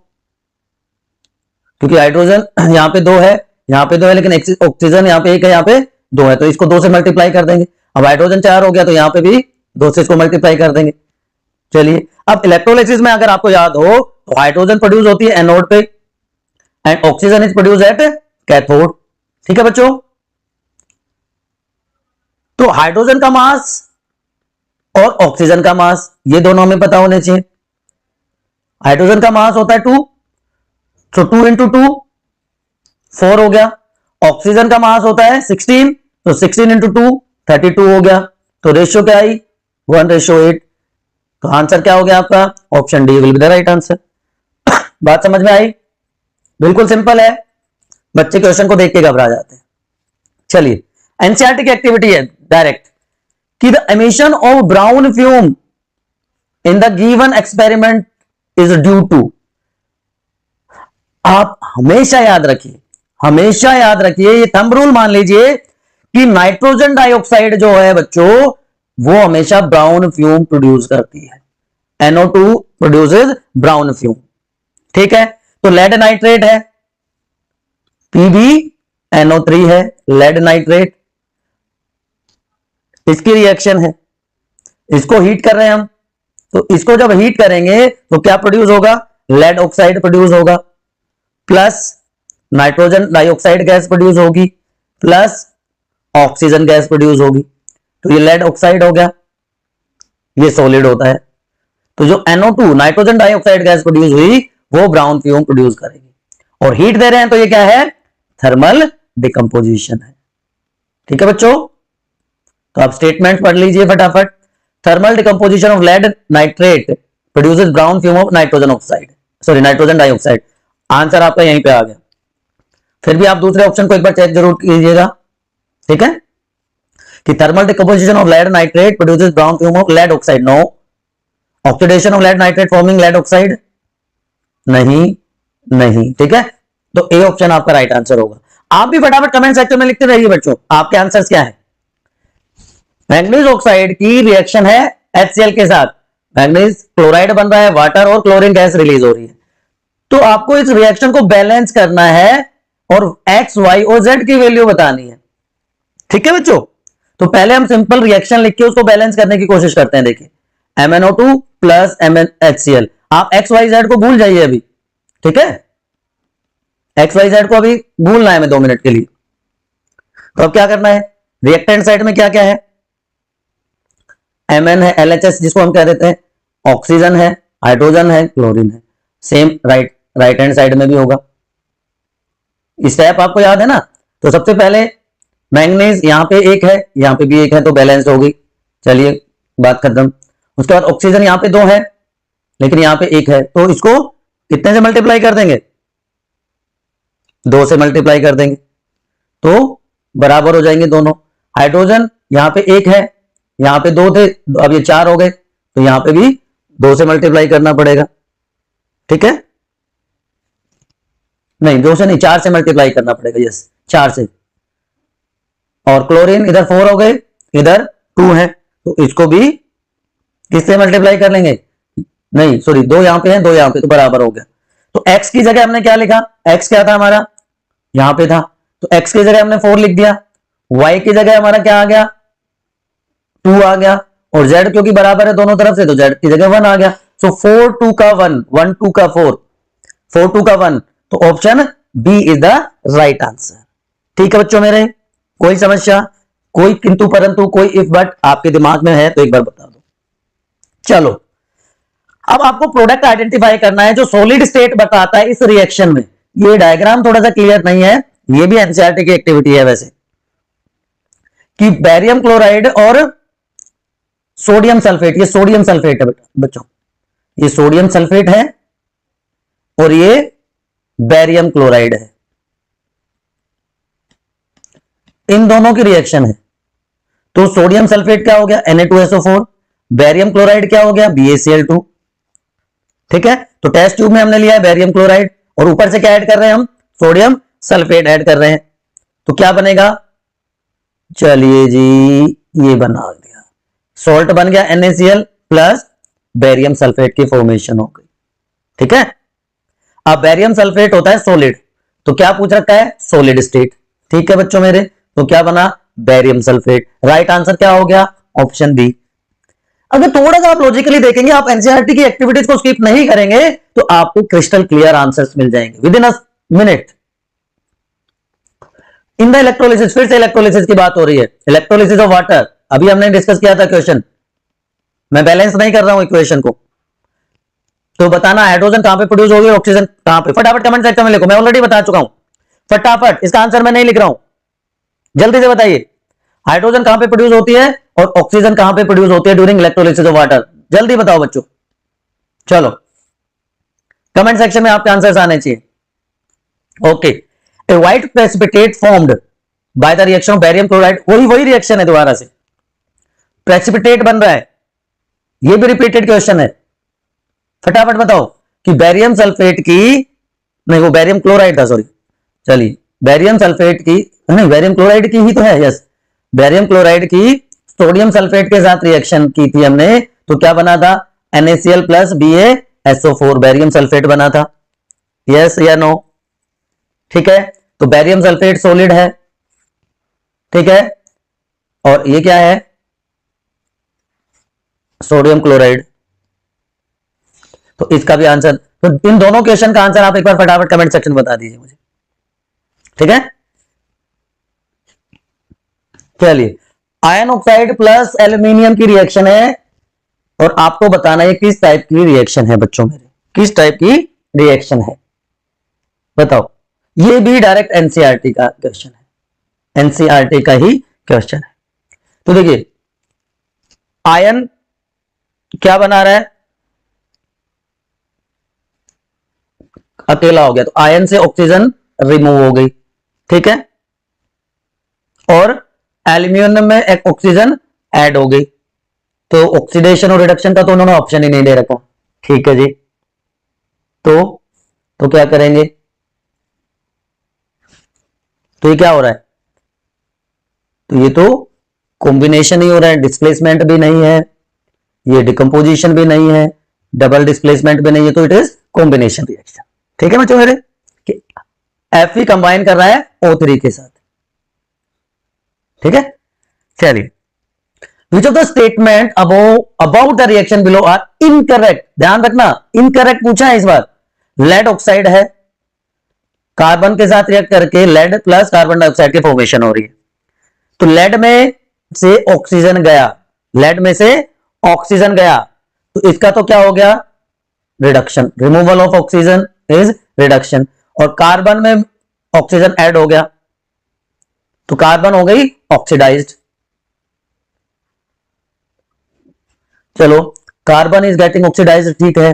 Speaker 1: क्योंकि हाइड्रोजन यहां पे दो है, यहां पे दो है, लेकिन ऑक्सीजन यहां पे एक है, यहां पे दो है, तो इसको दो से मल्टीप्लाई कर देंगे। अब हाइड्रोजन 4 हो गया तो यहां पे भी दो से इसको मल्टीप्लाई कर देंगे। चलिए, अब इलेक्ट्रोलाइसिस में अगर आपको याद हो तो हाइड्रोजन प्रोड्यूस होती है एनोड पे and oxygen is produce at cathode. ठीक है बच्चों, तो हाइड्रोजन का मास और ऑक्सीजन का मास ये दोनों हमें पता होने चाहिए। हाइड्रोजन का मास होता है 2, तो 2 इंटू 2 4 हो गया। ऑक्सीजन का मास होता है 16, तो 16 इंटू 2 32 हो गया। तो रेशियो क्या आई 1:8। तो आंसर क्या हो गया आपका, option D will be the right answer. बात समझ में आई? बिल्कुल सिंपल है, बच्चे क्वेश्चन को देख के घबरा जाते हैं। चलिए, एनसीईआरटी की एक्टिविटी है डायरेक्ट कि the emission of brown fume in the given experiment is due to. आप हमेशा याद रखिए, हमेशा याद रखिए, ये थंब रूल मान लीजिए कि नाइट्रोजन डाइऑक्साइड जो है बच्चों वो हमेशा ब्राउन फ्यूम प्रोड्यूस करती है। NO2 produces brown fume. ठीक है, तो लेड नाइट्रेट है, PbNO3 है, लेड नाइट्रेट, इसकी रिएक्शन है, इसको हीट कर रहे हैं हम, तो इसको जब हीट करेंगे तो क्या प्रोड्यूस होगा, लेड ऑक्साइड प्रोड्यूस होगा, plus nitrogen dioxide gas produce होगी, प्लस ऑक्सीजन गैस प्रोड्यूस होगी। तो ये लेड ऑक्साइड हो गया, ये सॉलिड होता है। तो जो NO2 nitrogen dioxide gas produce हुई वो ब्राउन फ्यूम प्रोड्यूस करेगी, और हीट दे रहे हैं तो ये क्या है, थर्मल डिकम्पोजिशन है। ठीक है बच्चों, तो आप स्टेटमेंट पढ़ लीजिए फटाफट। Thermal decomposition of lead nitrate produces brown fume of nitrogen oxide, sorry nitrogen dioxide. Answer आपका यहीं पे आ गया। फिर भी आप दूसरे ऑप्शन को एक बार चेक जरूर कीजिएगा। ठीक है, कि thermal decomposition of lead nitrate produces brown fume of lead oxide, no. Oxidation of lead nitrate forming lead oxide, नहीं नहीं। ठीक है, तो ए ऑप्शन आपका राइट आंसर होगा। आप भी फटाफट कमेंट सेक्शन में लिखते रहिए बच्चों, आपके आंसर्स क्या है। मैग्नीज ऑक्साइड की रिएक्शन है HCl के साथ, मैग्नीज क्लोराइड बन रहा है, वाटर और क्लोरीन गैस रिलीज हो रही है। तो आपको इस रिएक्शन को बैलेंस करना है और X, Y और Z की वैल्यू बतानी है। ठीक है बच्चों, तो पहले हम सिंपल रिएक्शन लिख के उसको बैलेंस करने की कोशिश करते हैं। देखिए, MnO2 प्लस HCl, आप X, Y, Z को भूल जाइए अभी। ठीक है, X, Y, Z को अभी भूलना है मैं 2 मिनट के लिए। तो अब क्या करना है, रिएक्टेंट साइड में क्या क्या है, Mn है, LHS जिसको हम कह देते हैं, ऑक्सीजन है, हाइड्रोजन है, क्लोरीन है। सेम राइट हैंड साइड में भी होगा। स्टेप आपको याद है ना। तो सबसे पहले मैंगनीज यहां पे एक है, यहां पे भी एक है, तो बैलेंस हो गई। चलिए बात खत्म। उसके बाद ऑक्सीजन यहां पे 2 है लेकिन यहां पे एक है, तो इसको कितने से मल्टीप्लाई कर देंगे, 2 से मल्टीप्लाई कर देंगे तो बराबर हो जाएंगे दोनों। हाइड्रोजन यहां पे एक है, यहां पे 2 थे, अब ये 4 हो गए, तो यहां पे भी 2 से मल्टीप्लाई करना पड़ेगा। ठीक है, नहीं 2 से नहीं, 4 से मल्टीप्लाई करना पड़ेगा। यस, 4 से। और क्लोरीन इधर 4 हो गए, इधर 2 है, तो इसको भी किससे मल्टीप्लाई कर लेंगे, नहीं सॉरी 2 यहां पे है, 2 यहां पे, तो बराबर हो गया। तो x की जगह हमने क्या लिखा, x क्या था हमारा, यहां पे था, तो x की जगह हमने 4 लिख दिया। y की जगह हमारा क्या आ गया, 2 आ गया, और z क्योंकि बराबर है दोनों तरफ से तो z की जगह 1 आ गया। सो 4 2 का 1, 1 2 का 4, 4 2 का 1, तो option B is the right answer. ठीक है बच्चों मेरे, कोई समस्या, कोई किंतु परंतु, कोई इफ बट आपके दिमाग में है तो एक बार बता दो। चलो, अब आपको प्रोडक्ट आइडेंटिफाई करना है जो सॉलिड स्टेट बताता है इस रिएक्शन में। ये डायग्राम थोड़ा सा क्लियर नहीं है, ये भी एनसीईआरटी की एक्टिविटी है वैसे, कि बैरियम क्लोराइड और सोडियम सल्फेट, ये सोडियम सल्फेट है बच्चों, ये सोडियम सल्फेट है और ये बैरियम क्लोराइड है, इन दोनों की रिएक्शन है। तो सोडियम सल्फेट क्या हो गया, Na2SO4, बैरियम क्लोराइड क्या हो गया, BaCl2। ठीक है, तो टेस्ट ट्यूब में हमने लिया है बैरियम क्लोराइड और ऊपर से क्या ऐड कर रहे हैं हम, सोडियम सल्फेट ऐड कर रहे हैं, तो क्या बनेगा, चलिए जी ये बना दिया, सॉल्ट बन गया NaCl प्लस बैरियम सल्फेट की फॉर्मेशन हो गई। ठीक है। अब बेरियम सल्फेट होता है सॉलिड, तो क्या पूछ रखा है, सॉलिड स्टेट। ठीक है बच्चों मेरे, तो क्या बना, बेरियम सल्फेट। राइट आंसर क्या हो गया, ऑप्शन बी। अगर थोड़ा सा आप लॉजिकली देखेंगे, आप एनसीईआरटी की एक्टिविटीज को स्किप नहीं करेंगे, तो आपको क्रिस्टल क्लियर आंसर्स मिल जाएंगे with in a minute. In the electrolysis, फिर से इलेक्ट्रोलिसिस की बात हो रही है, इलेक्ट्रोलिसिस ऑफ वाटर, अभी हमने डिस्कस किया था क्वेश्चन, मैं बैलेंस नहीं कर रहा हूं इक्वेशन को। तो बताना हाइड्रोजन कहां पे प्रोड्यूस होगी, ऑक्सीजन कहां पे, फटाफट कमेंट सेक्शन में लिखो, मैं ऑलरेडी बता चुका हूं, फटाफट, इसका आंसर मैं नहीं लिख रहा हूं, जल्दी से बताइए, हाइड्रोजन कहां पे प्रोड्यूस होती है और ऑक्सीजन कहां पे प्रोड्यूस होती है ड्यूरिंग इलेक्ट्रोलिसिस ऑफ वाटर, जल्दी बताओ बच्चों, चलो कमेंट सेक्शन में आपके आंसर्स आने चाहिए। Okay, a white precipitate formed by the reaction of barium chloride, वही रिएक्शन है, दोबारा से प्रेसिपिटेट बन रहा है, ये भी रिपीटेड क्वेश्चन है, फटाफट बताओ कि बेरियम सल्फेट की, नहीं वो बेरियम क्लोराइड था, सॉरी, चलिए बेरियम सल्फेट की, नहीं बेरियम क्लोराइड की ही तो है, यस, बेरियम क्लोराइड की सोडियम सल्फेट के साथ रिएक्शन की थी हमने, तो क्या बना था, NaCl plus BaSO4, barium sulphate बना था, यस या नो। ठीक है, तो बेरियम सल्फेट सॉलिड है, ठीक है, और ये क्या है, सोडियम क्लोराइड, तो इसका भी आंसर, तो इन दोनों क्वेश्चन का आंसर आप एक बार फटाफट कमेंट सेक्शन में बता दीजिए मुझे, ठीक है। चलिए, आयन ऑक्साइड प्लस एल्यूमिनियम की रिएक्शन है, और आपको बताना है किस टाइप की रिएक्शन है बच्चों मेरे, किस टाइप की रिएक्शन है, बताओ। ये भी डायरेक्ट एनसीईआरटी का क्वेश्चन है, एनसीईआरटी का ही क्वेश्चन है। तो देखिए, आयन क्या बना रहा है, अकेला हो गया, तो आयन से ऑक्सीजन रिमूव हो गई, ठीक है, और एल्यूमिनियम में एक ऑक्सीजन ऐड हो गई, तो ऑक्सीडेशन और रिडक्शन का तो उन्होंने ऑप्शन ही नहीं दे रखा, ठीक है जी। तो क्या करेंगे, तो ये क्या हो रहा है, तो ये तो कॉम्बिनेशन ही हो रहा है, डिस्प्लेसमेंट भी नहीं है, ये डिकम्पोजिशन भी नहीं है, डबल डिस्प्लेसमेंट भी नहीं है, तो इट इज कॉम्बिनेशन रिएक्शन, ठीक है बच्चों मेरे, Fe कंबाइन कर रहा है O3 के साथ, ठीक है। चलिए, which of the statement about the reaction below are incorrect, ध्यान रखना इनकरेक्ट पूछा है इस बार। लेड ऑक्साइड है, कार्बन के साथ रिएक्ट करके लेड प्लस कार्बन डाइऑक्साइड की फॉर्मेशन हो रही है, तो लेड में से ऑक्सीजन गया, लेड में से ऑक्सीजन गया, तो इसका तो क्या हो गया, reduction, removal of oxygen is reduction, और कार्बन में ऑक्सीजन ऐड हो गया, तो कार्बन हो गई ऑक्सीडाइज्ड। चलो, कार्बन इज गेटिंग ऑक्सीडाइज्ड, ठीक है,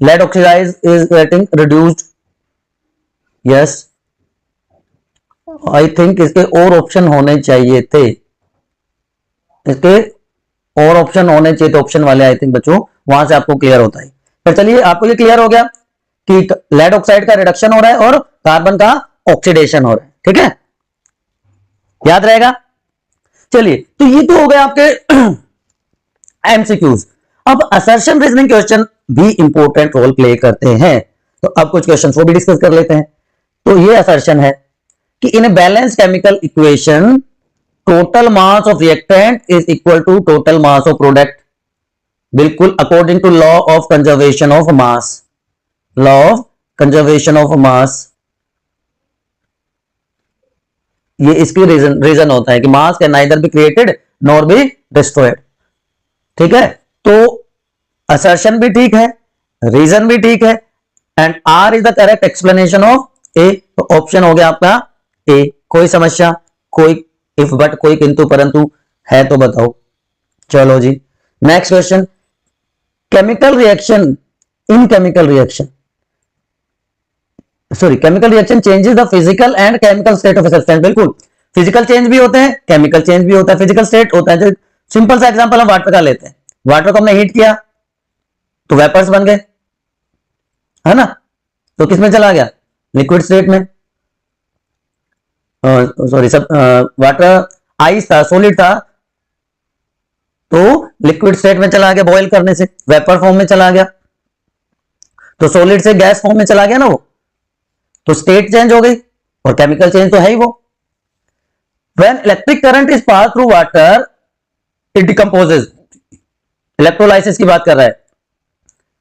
Speaker 1: lead oxidize is getting reduced, yes, I think इसके और ऑप्शन होने चाहिए थे, इसके और ऑप्शन होने चाहिए थे, ऑप्शन वाले आई थिंक बच्चों, वहां से आपको क्लियर होता है। पर चलिए, आपको ये क्लियर हो गया कि लेड ऑक्साइड का रिडक्शन हो रहा है और कार्बन का ऑक्सीडेशन हो रहा है, ठीक है, याद रहेगा। चलिए, तो ये तो हो गया आपके एमसीक्यूज। अब असर्शन रीजनिंग क्वेश्चन भी इंपॉर्टेंट रोल प्ले करते हैं, तो अब कुछ क्वेश्चन वो भी डिस्कस कर लेते हैं। तो ये असर्शन है कि in a balance chemical equation total mass of reactant is equal to total mass of product, बिल्कुल according to law of conservation of mass, law of conservation of mass, ये इसकी रीजन होता है कि mass can neither be created nor be destroyed, ठीक है। तो assertion भी ठीक है, रीजन भी ठीक है, and R is the correct explanation of A, तो ऑप्शन हो गया आपका ए। कोई समस्या, कोई इफ बट, कोई किंतु परंतु है तो बताओ। चलो जी, next question, chemical reaction, in chemical reaction, sorry, chemical reaction changes the physical and chemical state of substance, बिल्कुल, फिजिकल चेंज भी होते हैं, केमिकल चेंज भी होता है, फिजिकल स्टेट होता है। सिंपल सा एग्जांपल हम वाटर का लेते हैं, वाटर को हमने हीट किया तो वेपर्स बन गए, है ना, तो किस में चला गया, लिक्विड स्टेट में, सॉरी सब, वाटर आइस था, सॉलिड था, तो लिक्विड स्टेट में चला गया, बॉईल करने से वेपर फॉर्म में चला गया। तो सॉलिड से गैस फॉर्म में चला गया ना वो, तो स्टेट चेंज हो गई और केमिकल चेंज तो है ही वो। When electric current is pass through water it decomposes, electrolysis की बात कर रहा है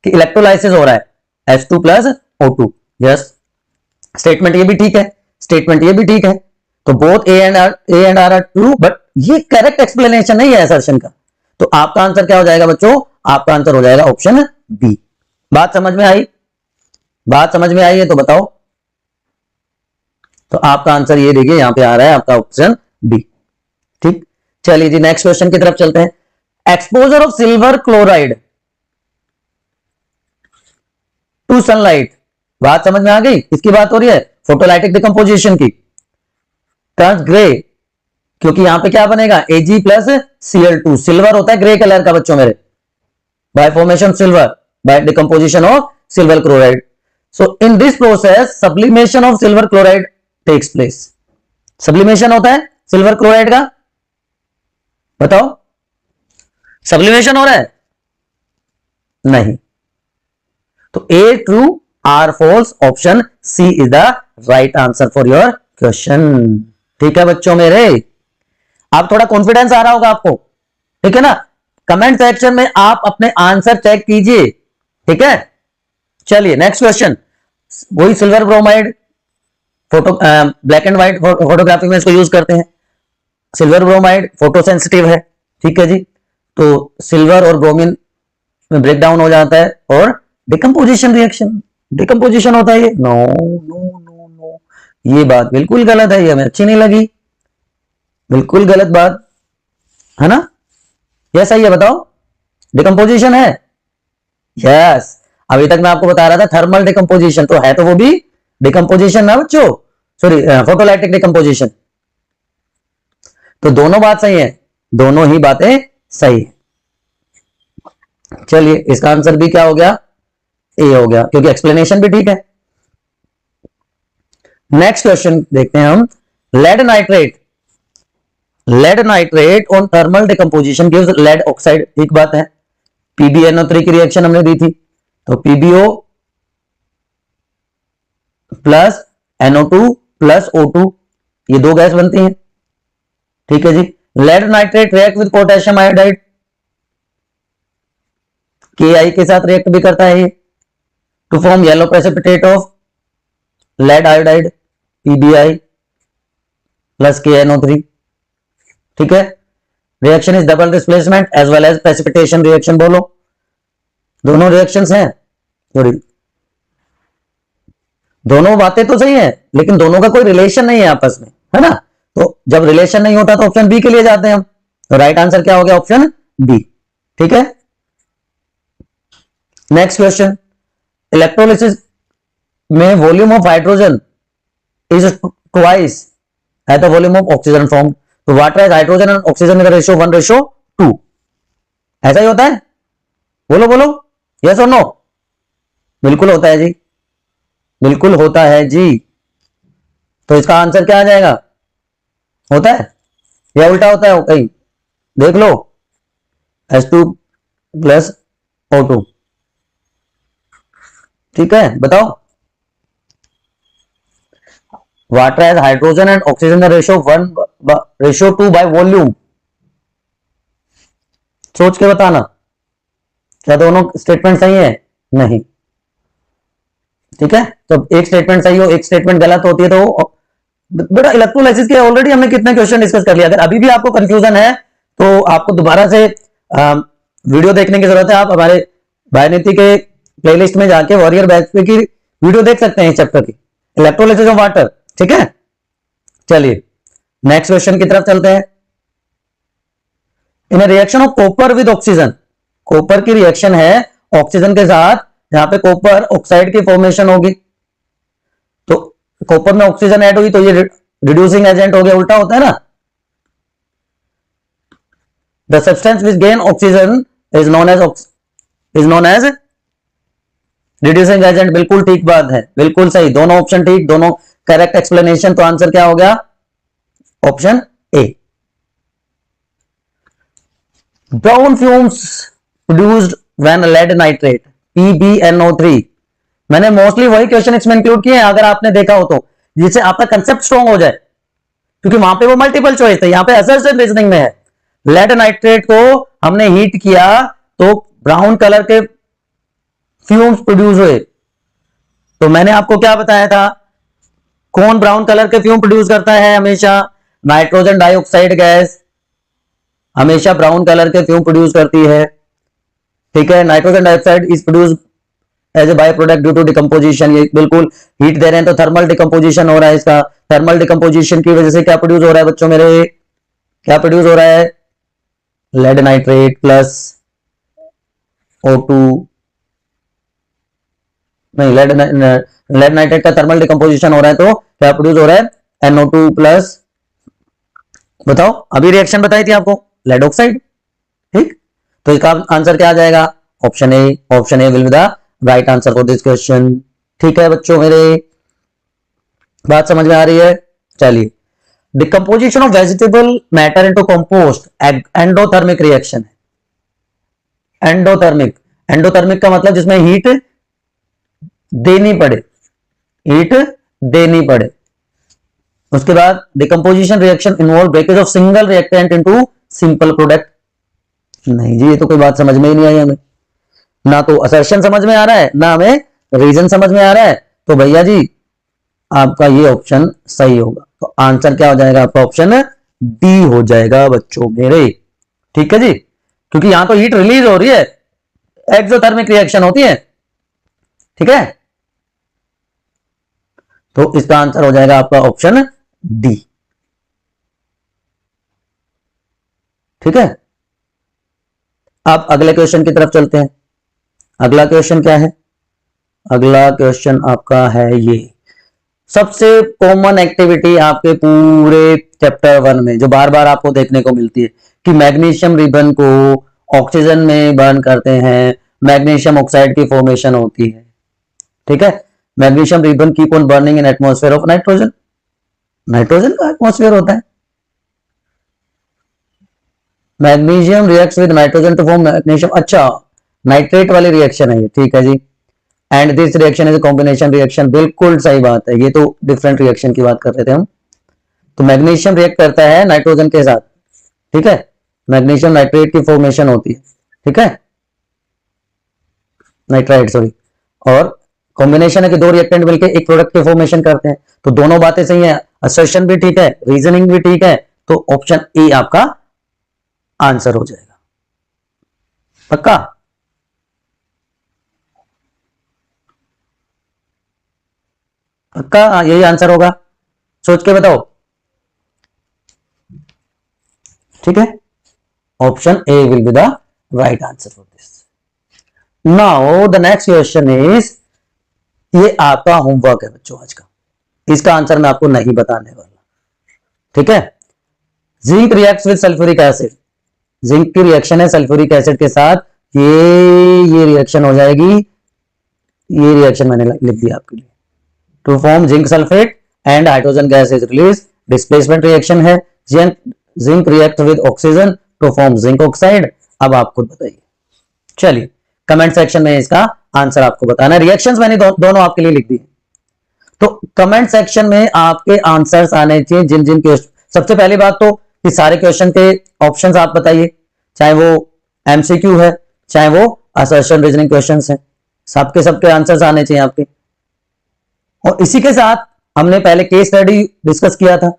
Speaker 1: कि इलेक्ट्रोलाइसिस हो रहा है H2 plus O2। Yes, statement ये भी ठीक है, स्टेटमेंट ये भी ठीक है। तो both A and R true, but ये करेक्ट एक्सप्लेनेशन नहीं है असर्शन का। तो आपका आंसर क्या हो जाएगा बच्चों? आपका आंसर हो जाएगा ऑप्शन बी। बात समझ में आई? बात समझ में आई है तो बताओ। तो आपका आंसर ये देखिए यहां पे आ रहा है आपका ऑप्शन बी। ठीक, चलिए जी नेक्स्ट क्वेश्चन की तरफ चलते हैं। Exposure of silver chloride to sunlight, बात समझ में आ गई? किसकी बात हो रही है? फोटोलाइटिक डिकम्पोजिशन की। टर्न्स ग्रे, क्योंकि यहां पे क्या बनेगा Ag प्लस Cl2, सिल्वर होता है ग्रे कलर का बच्चों मेरे, by formation silver, by decomposition of silver chloride. So in this process sublimation of silver chloride takes place. Sublimation होता है सिल्वर क्लोराइड का, बताओ सब्लिमेशन हो रहा है? नहीं। तो A true R false, option C is the right answer for your question. ठीक है बच्चों मेरे, आप थोड़ा कॉन्फिडेंस आ रहा होगा आपको, ठीक है ना? कमेंट सेक्शन में आप अपने आंसर चेक कीजिए, ठीक है? चलिए नेक्स्ट क्वेश्चन, वही silver bromide, photo black and white photography में इसको यूज करते हैं। सिल्वर ब्रोमाइड फोटो सेंसिटिव है, ठीक है जी। तो सिल्वर और ब्रोमीन में ब्रेक डाउन हो जाता है और डिकम्पोजिशन रिएक्शन, डिकम्पोजिशन होता है ये। नो नो नो नो, ये बात बिल्कुल गलत है, ये हमें अच्छी नहीं लगी, बिल्कुल गलत बात है ना? यस सही है, बताओ डिकम्पोजिशन है? यस, अभी तक मैं आपको बता रहा था थर्मल डिकम्पोजिशन, तो है तो वो भी डिकम्पोजिशन ना बच्चों, सॉरी फोटोलाइटिक डिकम्पोजिशन। तो दोनों बात सही है, दोनों ही बातें सही है। चलिए इसका आंसर भी क्या हो गया? ए हो गया, क्योंकि एक्सप्लेनेशन भी ठीक है। नेक्स्ट क्वेश्चन देखते हैं हम। Lead nitrate, lead nitrate on thermal decomposition gives lead oxide, ठीक बात है। PbNO3 की रिएक्शन हमने दी थी, तो PbO plus NO2 plus O2, ये दो गैस बनती हैं, ठीक है जी। Lead nitrate react with potassium iodide, KI के साथ रिएक्ट भी करता है ये, to form yellow precipitate of lead iodide PbI plus KNO3, ठीक है। Reaction is double displacement as well as precipitation reaction, बोलो दोनों रिएक्शंस हैं, सॉरी दोनों बातें तो सही है, लेकिन दोनों का कोई रिलेशन नहीं है आपस में, है ना? तो जब रिलेशन नहीं होता तो ऑप्शन बी के लिए जाते हैं हम। तो राइट आंसर क्या हो गया? ऑप्शन बी, ठीक है। नेक्स्ट क्वेश्चन, इलेक्ट्रोलिसिस में volume of hydrogen is twice at the volume of oxygen form. तो water as hydrogen and oxygen का रेशियो 1:2, ऐसा ही होता है? बोलो बोलो, यस और नो? बिल्कुल होता है जी, बिल्कुल होता है जी। तो इसका आंसर क्या आ जाएगा? होता है या उल्टा होता है? कहीं देख लो, H2 प्लस O2, ठीक है बताओ। Water as hydrogen and oxygen का रेशियो 1:2 बाय वॉल्यूम, सोच के बताना, क्या दोनों स्टेटमेंट सही है? नहीं, ठीक है। तो एक स्टेटमेंट सही हो, एक स्टेटमेंट गलत होती है तो बेटा इलेक्ट्रोलाइसिस के ऑलरेडी हमने कितने क्वेश्चन डिस्कस कर लिया। अगर अभी भी आपको कंफ्यूजन है तो आपको दोबारा से वीडियो देखने की जरूरत है। आप हमारे बायोनिति के प्लेलिस्ट में जाके वॉरियर बैच पे की वीडियो देख सकते हैं इस चैप्टर की, इलेक्ट्रोलाइसिस ऑफ वाटर, ठीक है। चलिए नेक्स्ट क्वेश्चन की तरफ चलते हैं। In reaction of copper with oxygen, copper की रिएक्शन है ऑक्सीजन के साथ, यहां पे कॉपर ऑक्साइड की फॉर्मेशन होगी, तो कॉपर में ऑक्सीजन ऐड हुई तो ये रिड्यूसिंग एजेंट हो गया, उल्टा होता है ना। The substance which gain oxygen is known as reducing agent, बिल्कुल ठीक बात है, बिल्कुल सही, दोनों ऑप्शन ठीक, दोनों करेक्ट एक्सप्लेनेशन। तो आंसर क्या हो गया? Option A. Brown fumes produced when lead nitrate PbNO3 मैंने मोस्टली वही क्वेश्चन इसमें इंक्लूड किए हैं, अगर आपने देखा हो तो, जिससे आपका कंसेप्ट स्ट्रॉन्ग हो जाए, क्योंकि वहां पे वो मल्टीपल चॉइस है, यहां पे असर्शन रीजनिंग में है। लेड नाइट्रेट को हमने हीट किया तो ब्राउन कलर के फ्यूम्स प्रोड्यूस हुए। तो मैंने आपको क्या बताया था, कौन ब्राउन कलर के फ्यूम प्रोड्यूस करता है? हमेशा नाइट्रोजन डाइऑक्साइड गैस हमेशा ब्राउन कलर के फ्यूम प्रोड्यूस करती है। ठीक है, nitrogen dioxide is produce as a by product due to decomposition. ये बिल्कुल हीट दे रहे हैं तो थर्मल डिकम्पोजिशन हो रहा है इसका। थर्मल डिकम्पोजिशन की वजह से क्या प्रोड्यूस हो रहा है बच्चों मेरे? क्या प्रोड्यूस हो रहा है? लेड नाइट्रेट प्लस O2, नहीं, लेड नाइट्रेट का थर्मल डिकम्पोजिशन हो रहा है तो क्या प्रोड्यूस हो रहा है? NO2 प्लस, बताओ, अभी रिएक्शन बताई थी आपको, लेड ऑक्साइड। ठीक, तो इसका आंसर क्या आ जाएगा? Option A. Option A will be the right answer for this question. ठीक है बच्चों मेरे, बात समझ में आ रही है? चलिए, decomposition of vegetable matter into compost endothermic reaction है। एंडोथर्मिक, एंडोथर्मिक का मतलब जिसमें हीट देनी पड़े, हीट देनी पड़े। उसके बाद decomposition reaction involve breakage of single reactant into simple product. नहीं जी, ये तो कोई बात समझ में ही नहीं आई हमें, ना तो असर्शन समझ में आ रहा है, ना हमें रीजन समझ में आ रहा है। तो भैया जी आपका ये ऑप्शन सही होगा। तो आंसर क्या हो जाएगा आपका? ऑप्शन डी हो जाएगा बच्चों मेरे। ठीक है जी, क्योंकि यहां तो हीट रिलीज हो रही है, एक्सोथर्मिक रिएक्शन होती है। ठीक है, तो इसका आंसर हो जाएगा आपका ऑप्शन डी। ठीक है, अब अगले क्वेश्चन की तरफ चलते हैं। अगला क्वेश्चन क्या है? अगला क्वेश्चन आपका है ये, सबसे कॉमन एक्टिविटी आपके पूरे चैप्टर 1 में जो बार बार आपको देखने को मिलती है कि मैग्नीशियम रिबन को ऑक्सीजन में बर्न करते हैं, मैग्नीशियम ऑक्साइड की फॉर्मेशन होती है। ठीक है, magnesium ribbon keep on burning in atmosphere of nitrogen. Nitrogen का एटमॉस्फेयर होता है। Magnesium reacts with nitrogen to form magnesium, अच्छा नाइट्रेट वाली रिएक्शन है ये। ठीक है जी, and this reaction is combination reaction, बिल्कुल सही बात है, ये तो डिफरेंट रिएक्शन की बात कर रहे थे हम। तो मैग्नीशियम रिएक्ट करता है नाइट्रोजन के साथ। ठीक है, मैग्नीशियम नाइट्रेट की फॉर्मेशन होती है। ठीक है, नाइट्राइड सॉरी, और कॉम्बिनेशन है कि दो रिएक्टेंट मिलकर एक प्रोडक्ट की फॉर्मेशन करते हैं। तो दोनों बातें सही है, असर्शन भी ठीक है, रीजनिंग भी ठीक है, तो ऑप्शन ए आपका आंसर हो जाएगा। पक्का? पक्का यही आंसर होगा, सोच के बताओ। ठीक है, option A will be the right answer for this. Now the next question is, ये आपका होमवर्क है बच्चों आज का, इसका आंसर मैं आपको नहीं बताने वाला। ठीक है, zinc reacts with sulphuric acid, zinc की रिएक्शन है सल्फ्यूरिक एसिड के साथ, ये रिएक्शन हो जाएगी, ये रिएक्शन मैंने लिख दिया आपके लिए, to form zinc sulphate and hydrogen gas is release, displacement reaction है। Zinc react with oxygen to form zinc oxide. अब आप खुद बताइए, चलिए कमेंट सेक्शन में इसका आंसर आपको बताना है। रिएक्शंस मैंने दोनों आपके लिए लिख दिए, तो कमेंट सेक्शन में आपके आंसर्स आने चाहिए जिन जिन के। सबसे पहली बात तो कि सारे क्वेश्चन के ऑप्शंस आप बताइए, चाहे वो एमसीक्यू है चाहे वो असर्शन रीजनिंग क्वेश्चंस है, सबके आंसर्स आने चाहिए आपके। और इसी के साथ हमने पहले केस स्टडी डिस्कस किया था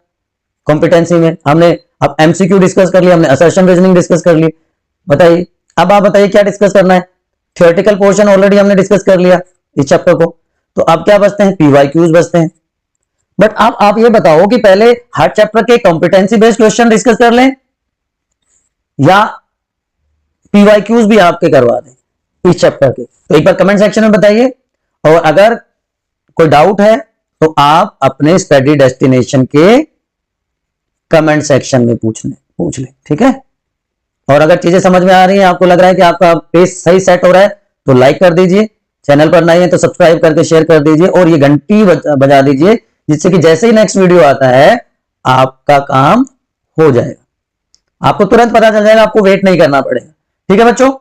Speaker 1: कॉम्पिटेंसी में, हमने अब एमसीक्यू डिस्कस कर लिया, हमने असर्शन रीजनिंग डिस्कस कर ली। बताइए, अब आप बताइए क्या डिस्कस करना है। थियोरेटिकल पोर्शन ऑलरेडी हमने डिस्कस कर लिया इस चैप्टर को, तो अब क्या बचते हैं? पीवाईक्यूज बचते हैं। बट अब आप ये बताओ कि पहले हर चैप्टर के कॉम्पिटेंसी बेस्ड क्वेश्चन डिस्कस कर लें या पीवाईक्यूज भी आपके करवा दें इस चैप्टर के, तो एक बार कमेंट सेक्शन में बताइए। और अगर कोई डाउट है तो आप अपने स्टडी डेस्टिनेशन के कमेंट सेक्शन में पूछ लें। ठीक है, और अगर चीजें समझ में आ रही हैं, आपको लग रहा है कि आपका पेज सही सेट हो रहा है, तो लाइक कर दीजिए, चैनल पर नए हैं तो सब्सक्राइब करके शेयर कर दीजिए, और ये घंटी बजा दीजिए, जिससे कि जैसे ही नेक्स्ट वीडियो आता है आपका काम हो जाएगा, आपको तुरंत पता चल जाएगा, आपको वेट नहीं करना पड़ेगा। ठीक है बच्चों।